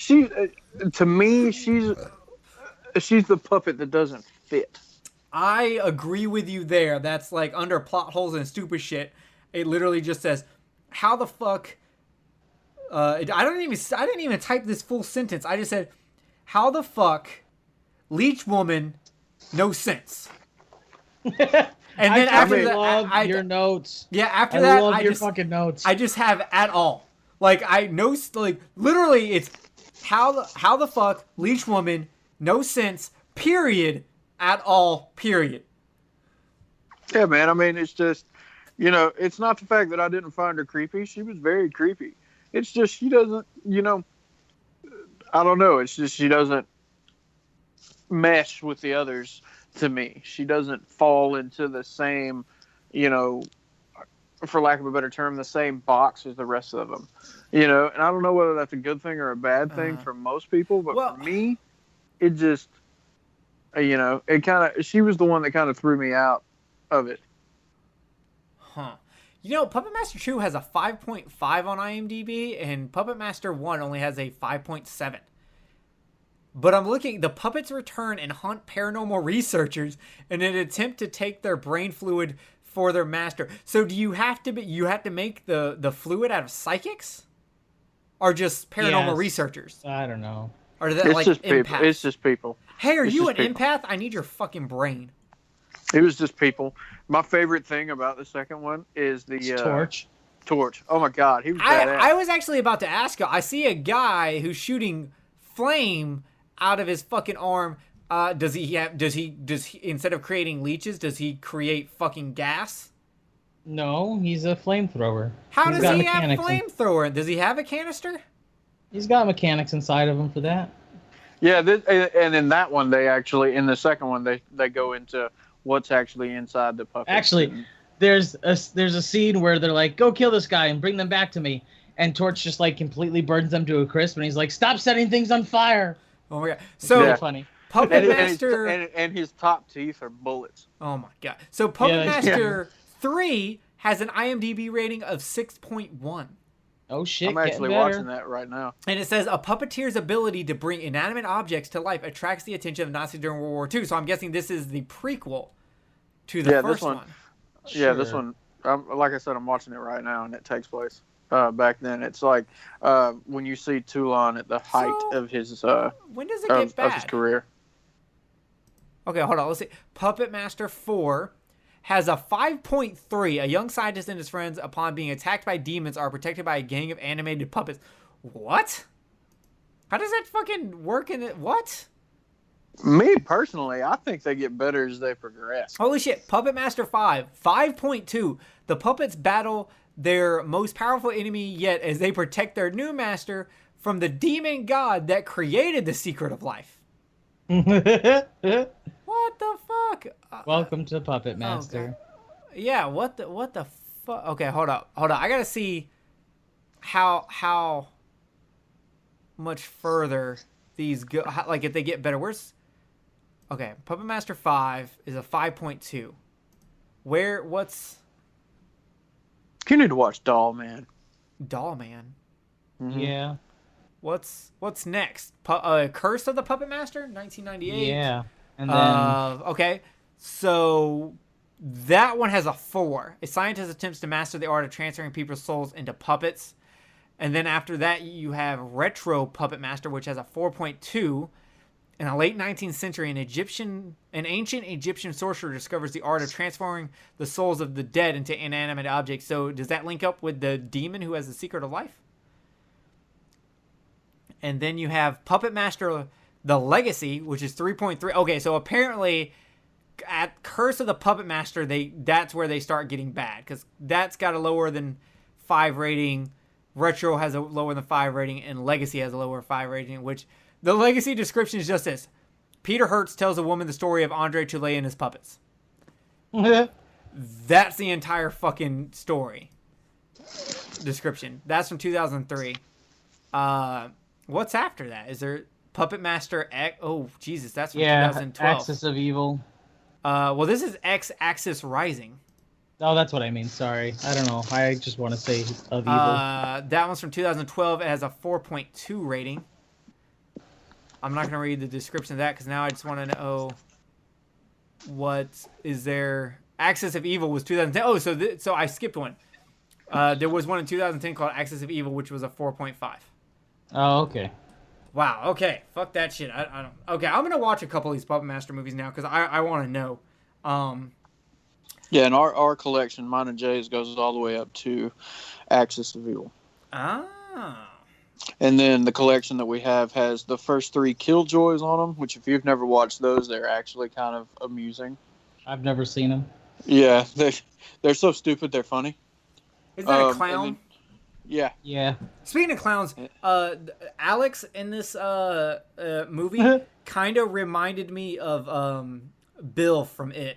to me, she's the puppet that doesn't fit. I agree with you there. That's like under plot holes and stupid shit. It literally just says, "How the fuck?" I didn't even type this full sentence. I just said, "How the fuck, Leech Woman, no sense." And then after that, love your notes. Yeah, after that, I love your fucking notes. I just have at all. Like I know, like literally, it's how the fuck, Leech Woman, no sense. Period. At all. Period. Yeah, man. I mean, it's just, it's not the fact that I didn't find her creepy. She was very creepy. It's just she doesn't, I don't know. It's just she doesn't mesh with the others to me. She doesn't fall into the same, for lack of a better term, the same box as the rest of them. And I don't know whether that's a good thing or a bad thing for most people, but for me, it just, it kind of, she was the one that kind of threw me out of it. Huh. Puppetmaster 2 has a 5.5 on IMDb, and Puppetmaster 1 only has a 5.7. But I'm looking, the puppets return and hunt paranormal researchers in an attempt to take their brain fluid for their master. So do you have to make the fluid out of psychics? Or just paranormal researchers? I don't know. Or is that It's like just empaths? people. It's just people. Hey, are It's you just an people. empath? I need your fucking brain. It was just people. My favorite thing about the second one is the Torch. Torch. Oh my god, he was badass. I was actually about to ask you. I see a guy who's shooting flame out of his fucking arm. Does he instead of creating leeches, does he create fucking gas? No, he's a flamethrower. How He's does got he have mechanics flamethrower? Does he have a canister? He's got mechanics inside of him for that. Yeah, and in that one, in the second one, they go into what's actually inside the puppet. Actually, there's a scene where they're like, "Go kill this guy and bring them back to me," and Torch just like completely burns them to a crisp, and he's like, "Stop setting things on fire." Oh my god! So Really funny. Puppetmaster and his top teeth are bullets. Oh my god! So Puppetmaster 3 has an IMDb rating of 6.1. Oh shit! I'm actually getting better. watching that right now. And it says a puppeteer's ability to bring inanimate objects to life attracts the attention of Nazis during World War II. So I'm guessing this is the prequel to the first one. Yeah, this Sure. one. Like I said, I'm watching it right now, and it takes place back then. It's like when you see Toulon at the height of his When does it get bad? of his career. Okay, hold on. Let's see. Puppetmaster 4 has a 5.3. A young scientist and his friends, upon being attacked by demons, are protected by a gang of animated puppets. What? How does that fucking work in it? What? Me personally, I think they get better as they progress. Holy shit. Puppetmaster 5, 5.2. The puppets battle their most powerful enemy yet as they protect their new master from the demon god that created the secret of life. What the fuck? Welcome to Puppet Master. Okay. Yeah, what the fuck? Okay, hold up. I gotta see how much further these go. Like if they get better. Where's? Okay, Puppet Master 5 is a 5.2. What's You need to watch Doll Man. Doll Man? Yeah. What's next? Curse of the Puppet Master, 1998. Yeah. And then Okay, so that one has a 4. A scientist attempts to master the art of transferring people's souls into puppets. And then after that, you have Retro Puppet Master, which has a 4.2. In the late 19th century, an ancient Egyptian sorcerer discovers the art of transforming the souls of the dead into inanimate objects. So does that link up with the demon who has the secret of life? And then you have Puppet Master The Legacy, which is 3.3. Okay, so apparently at Curse of the Puppet Master, that's where they start getting bad, because that's got a lower than 5 rating. Retro has a lower than 5 rating, and Legacy has a lower 5 rating, which the Legacy description is just this. Peter Hertz tells a woman the story of Andre Toulet and his puppets. That's the entire fucking story description. That's from 2003. What's after that? Is there Puppet Master X? Oh, Jesus, that's from 2012. Axis of Evil. Well, this is X Axis Rising. Oh, that's what I mean. Sorry. I don't know. I just want to say of Evil. That one's from 2012. It has a 4.2 rating. I'm not going to read the description of that because now I just want to know what is there. Axis of Evil was 2010. Oh, so I skipped one. There was one in 2010 called Axis of Evil, which was a 4.5. Oh, okay. Wow. Okay. Fuck that shit. I don't. Okay, I'm gonna watch a couple of these Puppet Master movies now because I want to know. Yeah, and our collection, mine and Jay's, goes all the way up to Axis of Evil. Ah. And then the collection that we have has the first 3 Killjoys on them, which if you've never watched those, they're actually kind of amusing. I've never seen them. Yeah, they're so stupid, they're funny. Is that a clown? Yeah. Yeah. Speaking of clowns, Alex in this movie kind of reminded me of Bill from It.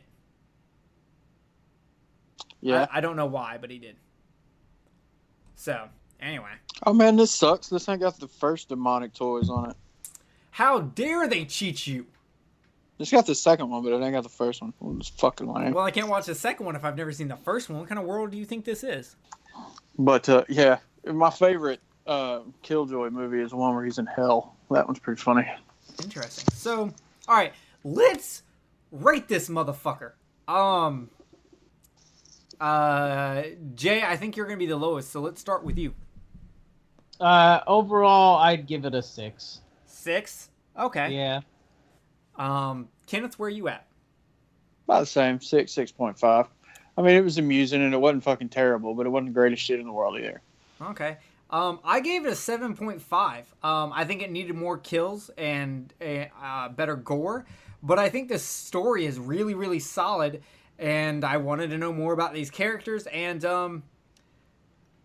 Yeah. I don't know why, but he did. So, anyway. Oh, man, this sucks. This ain't got the first demonic toys on it. How dare they cheat you? It's got the second one, but it ain't got the first one. It's fucking lame. Well, I can't watch the second one if I've never seen the first one. What kind of world do you think this is? But, yeah, my favorite Killjoy movie is the one where he's in hell. That one's pretty funny. Interesting. So, all right, let's rate this motherfucker. Jay, I think you're going to be the lowest, so let's start with you. Overall, I'd give it a 6. 6? Okay. Yeah. Kenneth, where are you at? About the same, 6.5. I mean, it was amusing and it wasn't fucking terrible, but it wasn't the greatest shit in the world either. Okay. I gave it a 7.5. I think it needed more kills and better gore, but I think the story is really, really solid, and I wanted to know more about these characters, and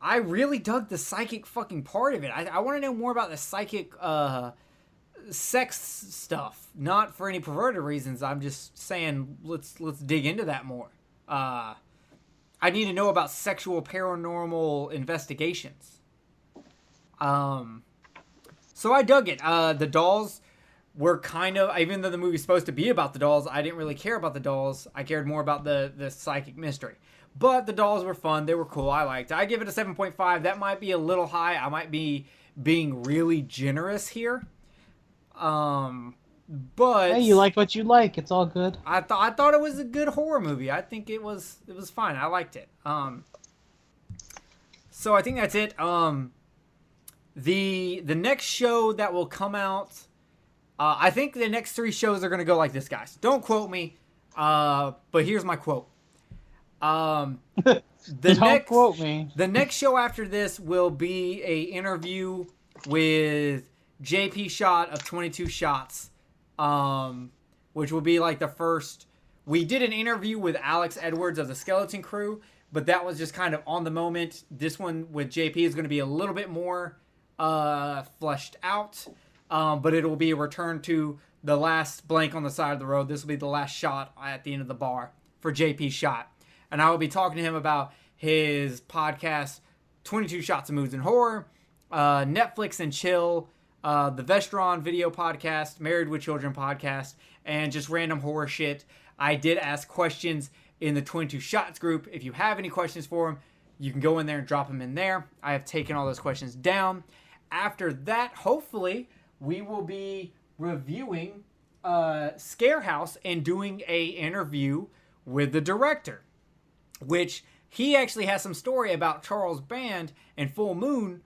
I really dug the psychic fucking part of it. I want to know more about the psychic sex stuff, not for any perverted reasons. I'm just saying let's dig into that more. I need to know about sexual paranormal investigations. So I dug it. The dolls were kind of, even though the movie's supposed to be about the dolls, I didn't really care about the dolls. I cared more about the psychic mystery. But the dolls were fun. They were cool. I liked it. I give it a 7.5. That might be a little high. I might be being really generous here. But Hey, you like what you like. It's all good. I thought it was a good horror movie. I think it was fine. I liked it. So I think that's it. The next show that will come out, I think the next 3 shows are gonna go like this, guys. Don't quote me, but here's my quote. Don't quote me. The next show after this will be a interview with JP Shot of 22 Shots, which will be like the first. We did an interview with Alex Edwards of the Skeleton Crew, but that was just kind of on the moment. This one with JP is going to be a little bit more fleshed out, but it will be a return to the last blank on the side of the road. This will be the last shot at the end of the bar for JP Shot. And I will be talking to him about his podcast, 22 Shots of Moods and Horror, Netflix and Chill, the Vestron video podcast, Married with Children podcast, and just random horror shit. I did ask questions in the 22 Shots group. If you have any questions for him, you can go in there and drop them in there. I have taken all those questions down. After that, hopefully, we will be reviewing Scarehouse and doing a interview with the director, which he actually has some story about Charles Band and Full Moon,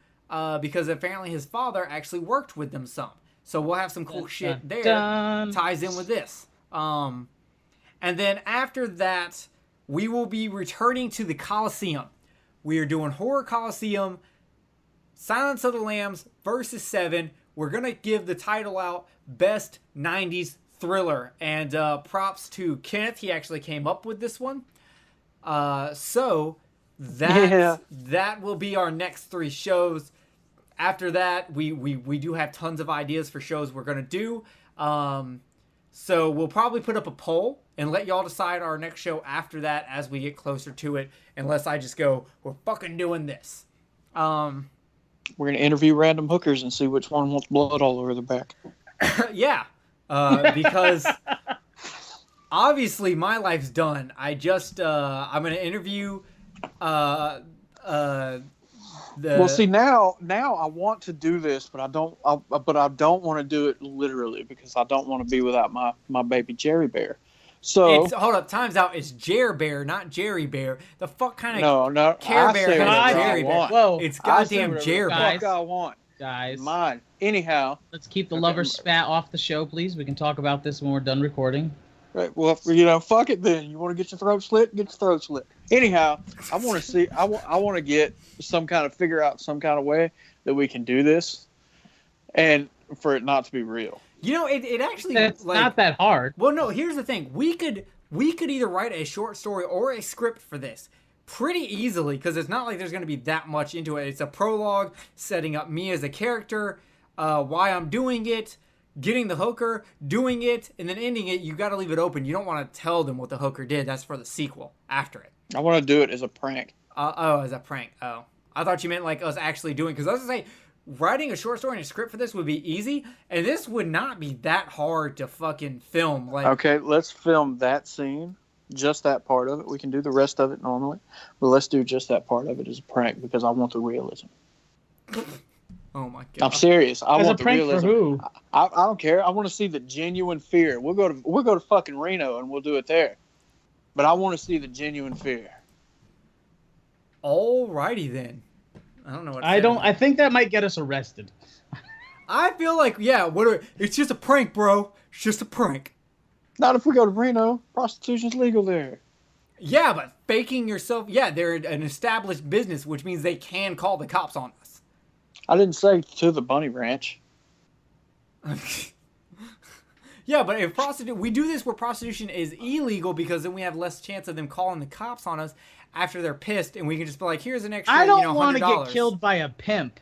because apparently his father actually worked with them some. So we'll have some cool shit there. Ties in with this. And then after that, we will be returning to the Coliseum. We are doing Horror Coliseum, Silence of the Lambs versus 7. We're going to give the title out Best 90s Thriller. And props to Kenneth. He actually came up with this one. So that will be our next 3 shows. After that, we do have tons of ideas for shows we're going to do. So we'll probably put up a poll and let y'all decide our next show after that as we get closer to it, unless I just go, we're fucking doing this. We're going to interview random hookers and see which one wants blood all over their back. Yeah, because obviously my life's done. I'm going to interview Well, see, now I want to do this, but I don't want to do it literally because I don't want to be without my baby Jerry Bear. So hold up, time's out. It's Jer Bear, not Jerry Bear. The fuck kind of Care Bear has Jerry Bear? Whoa, it's goddamn Jer Bear. Fuck I want, guys. Mine. Anyhow, Let's keep the lover spat off the show, please. We can talk about this when we're done recording. right? Well, fuck it then. You want to get your throat slit? Get your throat slit. Anyhow, I want to see. I want to get figure out some kind of way that we can do this, and for it not to be real. It actually It's not that hard. Well, no. Here's the thing: we could either write a short story or a script for this pretty easily, because it's not like there's going to be that much into it. It's a prologue setting up me as a character, why I'm doing it, getting the hooker, doing it, and then ending it. You got to leave it open. You don't want to tell them what the hooker did. That's for the sequel after it. I want to do it as a prank. As a prank. Oh, I thought you meant like us actually doing. Because I was gonna say, writing a short story and a script for this would be easy, and this would not be that hard to fucking film. Like, Okay, let's film that scene, just that part of it. We can do the rest of it normally, but let's do just that part of it as a prank because I want the realism. oh my god! I'm serious. I As want a prank the realism. for who? I don't care. I want to see the genuine fear. We'll go to fucking Reno and we'll do it there. But I want to see the genuine fear. Alrighty then. I don't know what. I think that might get us arrested. I feel like it's just a prank, bro. It's just a prank. Not if we go to Reno. Prostitution's legal there. Yeah, but faking yourself. Yeah, they're an established business, which means they can call the cops on us. I didn't say to the bunny ranch. Yeah, but if we do this where prostitution is illegal, because then we have less chance of them calling the cops on us after they're pissed, and we can just be like, here's an extra, I don't want $100. to get killed by a pimp.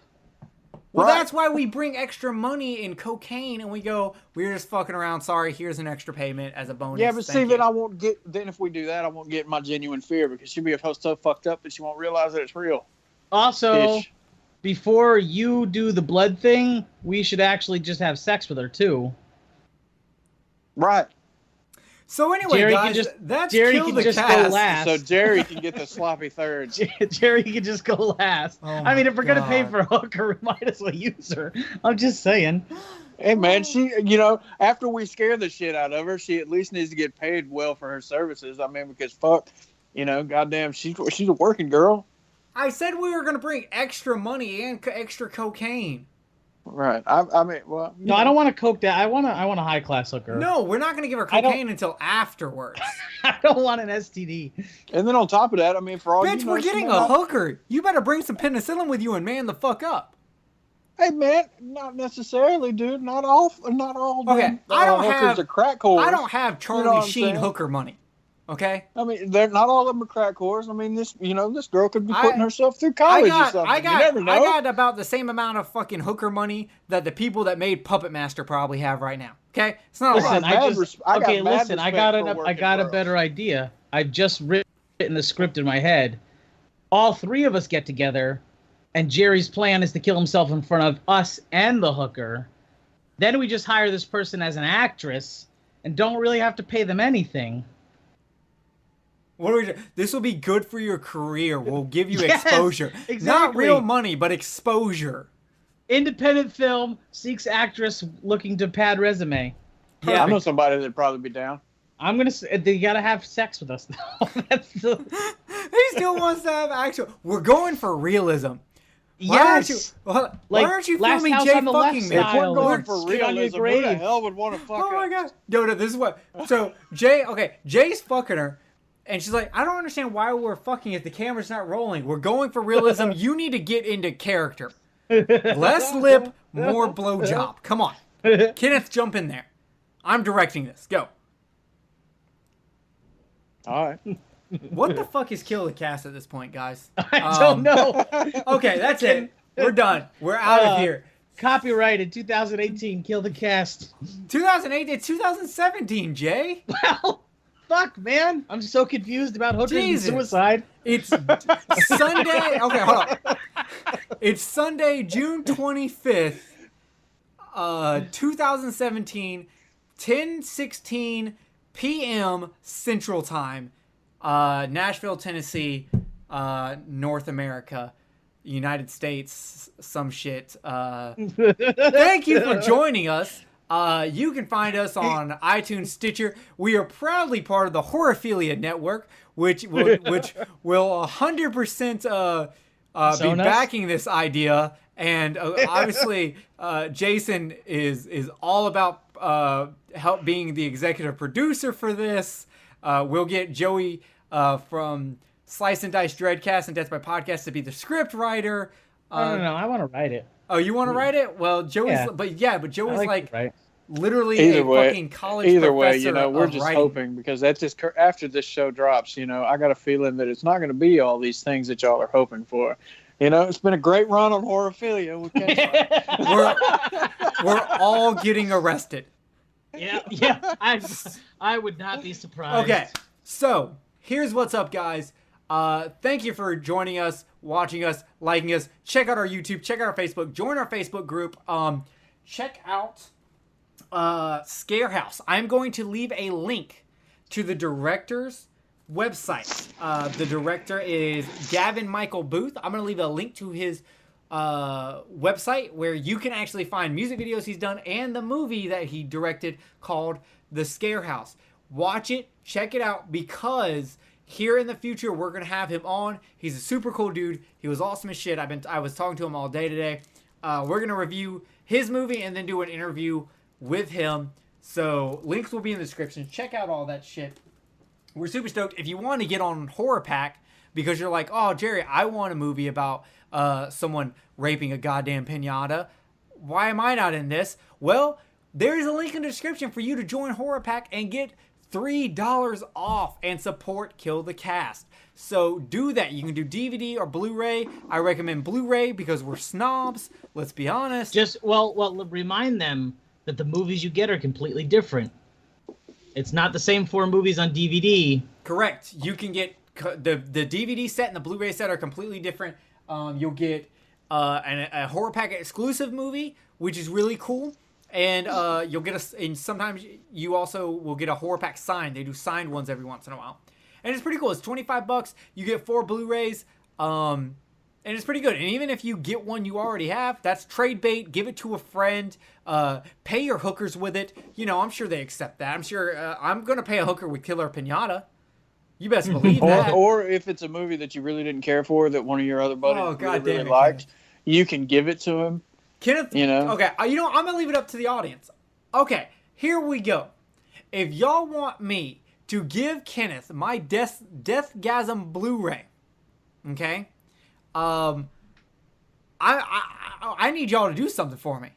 Well, Right. that's why we bring extra money in cocaine, and we go, we're just fucking around. Sorry, here's an extra payment as a bonus. Yeah, but see, Thank then you. I won't get. Then if we do that, I won't get my genuine fear because she'll be so fucked up that she won't realize that it's real. Also, Bitch. before you do the blood thing, we should actually just have sex with her too. Right. So anyway, Jerry guys, that's Jerry Kill can the just go Cast. last. So Jerry can get the sloppy third. Jerry can just go last. Oh I mean, if we're gonna pay God. for a hooker, we might as well use her. I'm just saying. Hey man, she, after we scare the shit out of her, she at least needs to get paid well for her services. I mean, because fuck, goddamn, she's a working girl. I said we were gonna bring extra money and extra cocaine. Right. I mean, well. No, I don't want to coke that. I want a high class hooker. No, we're not gonna give her I don't- cocaine until afterwards. I don't want an STD. And then on top of that, I mean, for all Bitch, you know, we're she getting may a not- hooker. You better bring some penicillin with you and man the fuck up. Hey man, not necessarily, dude. Not all. Okay, them, I don't hookers have are crack whores. I don't have Charlie what I'm Sheen saying? hooker money. Okay. I mean, they're not all of them are crack whores. I mean, this girl could be putting herself through college or something. You never know. I got about the same amount of fucking hooker money that the people that made Puppetmaster probably have right now. Okay, it's not a Listen, lot. I got a better idea. I've just written the script in my head. All three of us get together, and Jerry's plan is to kill himself in front of us and the hooker. Then we just hire this person as an actress and don't really have to pay them anything. What are we? This will be good for your career. We'll give you Yes, exposure. Not exactly. real money, but exposure. Independent film seeks actress looking to pad resume. Yeah. I know somebody that'd probably be down. I'm gonna say they gotta have sex with us now. That's the... He still wants to have actual. We're going for realism. Why Yes. why Like aren't you Last filming House Jay on the Left fucking me? If we're Style. going for Skid on your realism, who the grave. hell would want to fuck Oh my us? god. No, this is what. So Jay's fucking her, and she's like, I don't understand why we're fucking if the camera's not rolling. We're going for realism. You need to get into character. Less lip, more blowjob. Come on, Kenneth, jump in there. I'm directing this. Go. All right. What the fuck is Kill the Cast at this point, guys? I don't know. Okay, that's it. We're done. We're out of here. Copyrighted 2018. Kill the Cast. 2008 to 2017, Jay. Well, fuck, man. I'm so confused about hookers Jesus. and suicide. It's Sunday. Okay, hold on. It's Sunday, June 25th, 2017, 10:16 p.m. Central Time, Nashville, Tennessee, North America, United States, some shit. Thank you for joining us. You can find us on iTunes, Stitcher. We are proudly part of the Horrorphilia network, which will 100% be backing this idea. And obviously, Jason is all about help being the executive producer for this. We'll get Joey from Slice and Dice Dreadcast and Death by Podcast to be the script writer. I don't know. I want to write it. Oh, you want to write it? Well, Joey's, Yeah. but Joey's I like to write. literally Either a way, fucking college Either way, professor we're of just writing. hoping because that's just after this show drops. I got a feeling that it's not going to be all these things that y'all are hoping for. It's been a great run on Horrorphilia. We can't We're all getting arrested. Yeah. I would not be surprised. Okay, so here's what's up, guys. Thank you for joining us, watching us, liking us. Check out our YouTube. Check out our Facebook. Join our Facebook group. Check out Scarehouse. I'm going to leave a link to the director's website. The director is Gavin Michael Booth. I'm going to leave a link to his website where you can actually find music videos he's done and the movie that he directed called The Scarehouse. Watch it, check it out, because here in the future we're gonna have him on. He's a super cool dude. He was awesome as shit. I was talking to him all day today. We're gonna review his movie and then do an interview with him. So links will be in the description. Check out all that shit. We're super stoked. If you want to get on HorrorPack because you're like, oh Jerry, I want a movie about someone raping a goddamn pinata. Why am I not in this? Well, there is a link in the description for you to join HorrorPack and get $3 off and support Kill the Cast. So do that. You can do DVD or Blu-ray. I recommend Blu-ray because we're snobs. Let's be honest. Well, remind them that the movies you get are completely different. It's not the same 4 movies on DVD. Correct. You can get the DVD set and the Blu-ray set are completely different. You'll get a HorrorPack exclusive movie, which is really cool. And you'll get and sometimes you also will get a HorrorPack signed. They do signed ones every once in a while. And it's pretty cool. It's $25. You get 4 Blu-rays. And it's pretty good. And even if you get one you already have, that's trade bait. Give it to a friend. Pay your hookers with it. You know, I'm sure they accept that. I'm sure I'm going to pay a hooker with Killer Pinata. You best believe that. Or if it's a movie that you really didn't care for that one of your other buddies really liked, you can give it to him. Kenneth, you know? Okay, I'm going to leave it up to the audience. Okay, here we go. If y'all want me to give Kenneth my Deathgasm Blu-ray, okay, I need y'all to do something for me.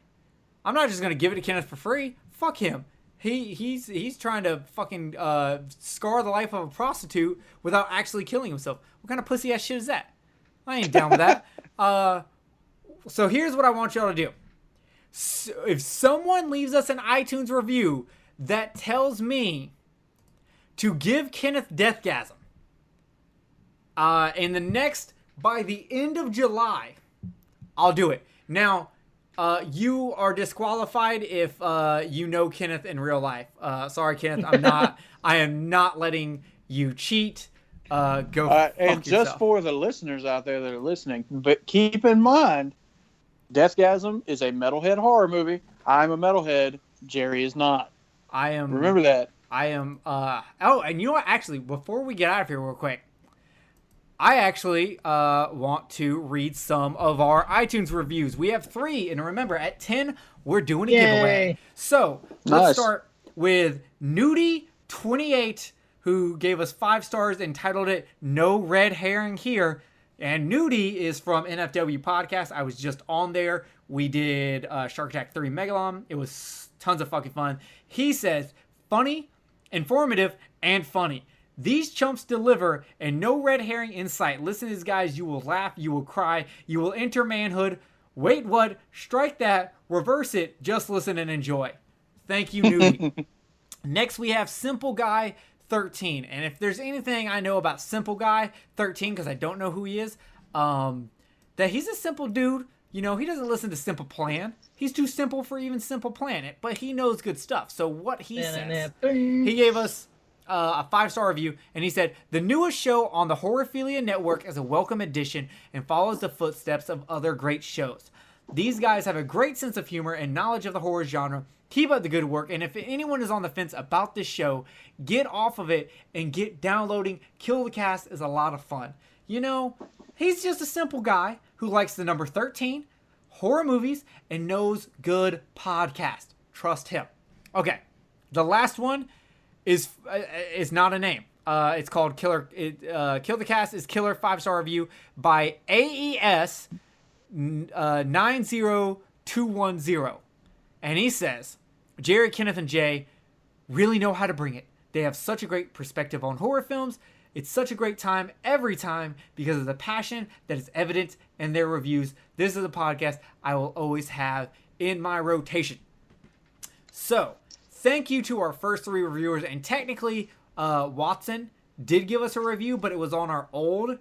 I'm not just going to give it to Kenneth for free. Fuck him. He's trying to fucking scar the life of a prostitute without actually killing himself. What kind of pussy ass shit is that? I ain't down with that. So here's what I want y'all to do. So if someone leaves us an iTunes review that tells me to give Kenneth Deathgasm, by the end of July, I'll do it. Now, you are disqualified if you know Kenneth in real life. Sorry, Kenneth, I am not letting you cheat. Go fuck and just yourself. For the listeners out there that are listening, but keep in mind, Deathgasm is a metalhead horror movie. I'm a metalhead. Jerry is not. I am. Remember that. I am. And you know what? Actually, before we get out of here real quick, I actually want to read some of our iTunes reviews. We have 3, and remember, at 10, we're doing a giveaway. So let's start with Nudie28, who gave us 5 stars and titled it "No Red Herring Here." And Nudie is from NFW Podcast. I was just on there. We did Shark Attack 3 Megalon. It was tons of fucking fun. He says, funny, informative, and funny. These chumps deliver, and no red herring in sight. Listen to these guys. You will laugh. You will cry. You will enter manhood. Wait, what? Strike that. Reverse it. Just listen and enjoy. Thank you, Nudie. Next, we have Simple Guy 13. And if there's anything I know about Simple Guy 13, because I don't know who he is, that he's a simple dude. You know, he doesn't listen to Simple Plan. He's too simple for even Simple Planet, but he knows good stuff. So what he says, he gave us a 5-star review, and he said, the newest show on the Horrorphilia network is a welcome addition and follows the footsteps of other great shows. These guys have a great sense of humor and knowledge of the horror genre. Keep up the good work, and if anyone is on the fence about this show, get off of it and get downloading. Kill the Cast is a lot of fun. You know, he's just a simple guy who likes the number 13, horror movies, and knows good podcast. Trust him. Okay, the last one is not a name. It's called Killer. Kill the Cast is Killer 5-star review by AES 90210, and he says, Jerry, Kenneth, and Jay really know how to bring it. They have such a great perspective on horror films. It's such a great time every time because of the passion that is evident in their reviews. This is a podcast I will always have in my rotation. So, thank you to our first 3 reviewers. And technically, Watson did give us a review, but it was on our old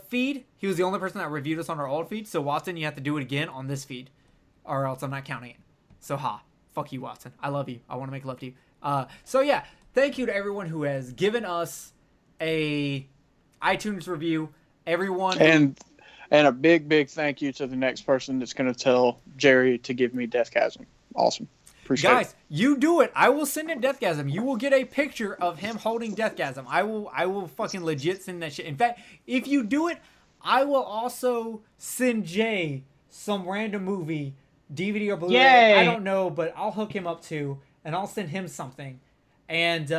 feed. He was the only person that reviewed us on our old feed. So, Watson, you have to do it again on this feed, or else I'm not counting it. So, fuck you, Watson. I love you. I want to make love to you. So, yeah. Thank you to everyone who has given us a iTunes review. Everyone. And a big thank you to the next person that's going to tell Jerry to give me Deathgasm. Awesome. Appreciate Guys, it. you do it. I will send him Deathgasm. You will get a picture of him holding Deathgasm. I will fucking legit send that shit. In fact, if you do it, I will also send Jay some random movie, DVD or Blu-ray. Yay! I don't know, but I'll hook him up too, and I'll send him something. And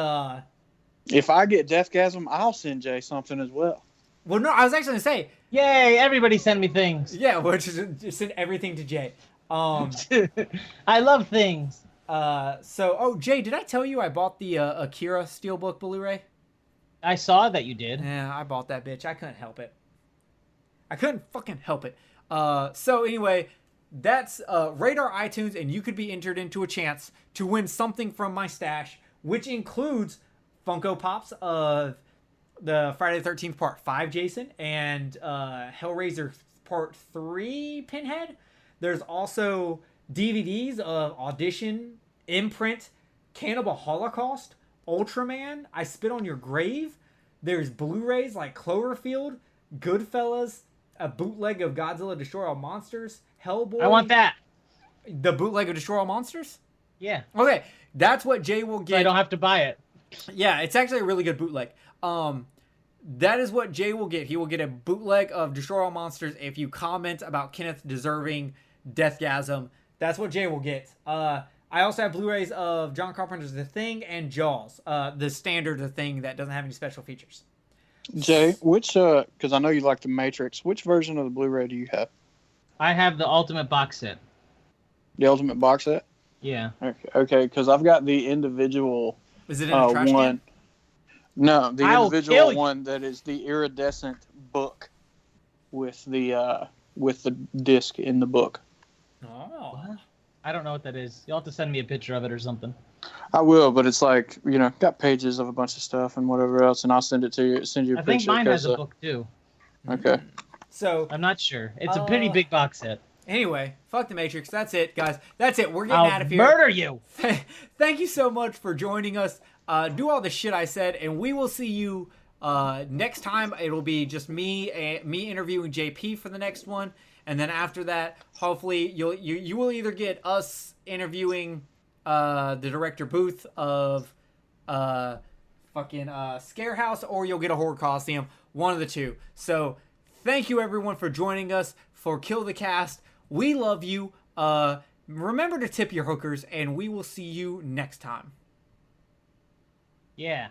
if I get Deathgasm, I'll send Jay something as well. well, no, I was actually gonna say, Yay! Everybody send me things. yeah, we'll just send everything to Jay. I love things. Jay, did I tell you I bought the Akira Steelbook Blu-ray? I saw that you did. Yeah, I bought that bitch. I couldn't help it. I couldn't fucking help it. So anyway, that's Radar iTunes, and you could be entered into a chance to win something from my stash, which includes Funko Pops of the Friday the 13th Part 5 Jason and Hellraiser Part 3 Pinhead. There's also DVDs of Audition, Imprint, Cannibal Holocaust, Ultraman, I Spit on Your Grave. There's Blu-rays like Cloverfield, Goodfellas, a bootleg of Godzilla Destroy All Monsters, Hellboy. I want that. The bootleg of Destroy All Monsters? Yeah. Okay, that's what Jay will get. So I don't have to buy it. Yeah, it's actually a really good bootleg. That is what Jay will get. He will get a bootleg of Destroy All Monsters if you comment about Kenneth deserving Deathgasm. That's what Jay will get. I also have Blu-rays of John Carpenter's The Thing and Jaws, the standard The Thing that doesn't have any special features. Jay, which because I know you like the Matrix, which version of the Blu-ray do you have? I have the Ultimate box set. The Ultimate box set? Yeah. Okay, because I've got the individual Is it in a trash one. can? No, the I'll individual kill you. one that is the iridescent book with the disc in the book. Oh. I don't know what that is. You'll have to send me a picture of it or something. I will, but it's like, got pages of a bunch of stuff and whatever else, and I'll send it to you. Send you a I picture. think mine has a book too. Okay. So, I'm not sure. It's a pretty big box set. anyway, fuck the Matrix. That's it, guys. That's it. We're getting out I'll of here. murder you. Thank you so much for joining us. Do all the shit I said, and we will see you next time. It'll be just me interviewing JP for the next one, and then after that, hopefully you will either get us interviewing the director Booth of Scarehouse, or you'll get a horror costume. One of the two. So thank you everyone for joining us for Kill the Cast. We love you. Remember to tip your hookers, and we will see you next time. Yeah.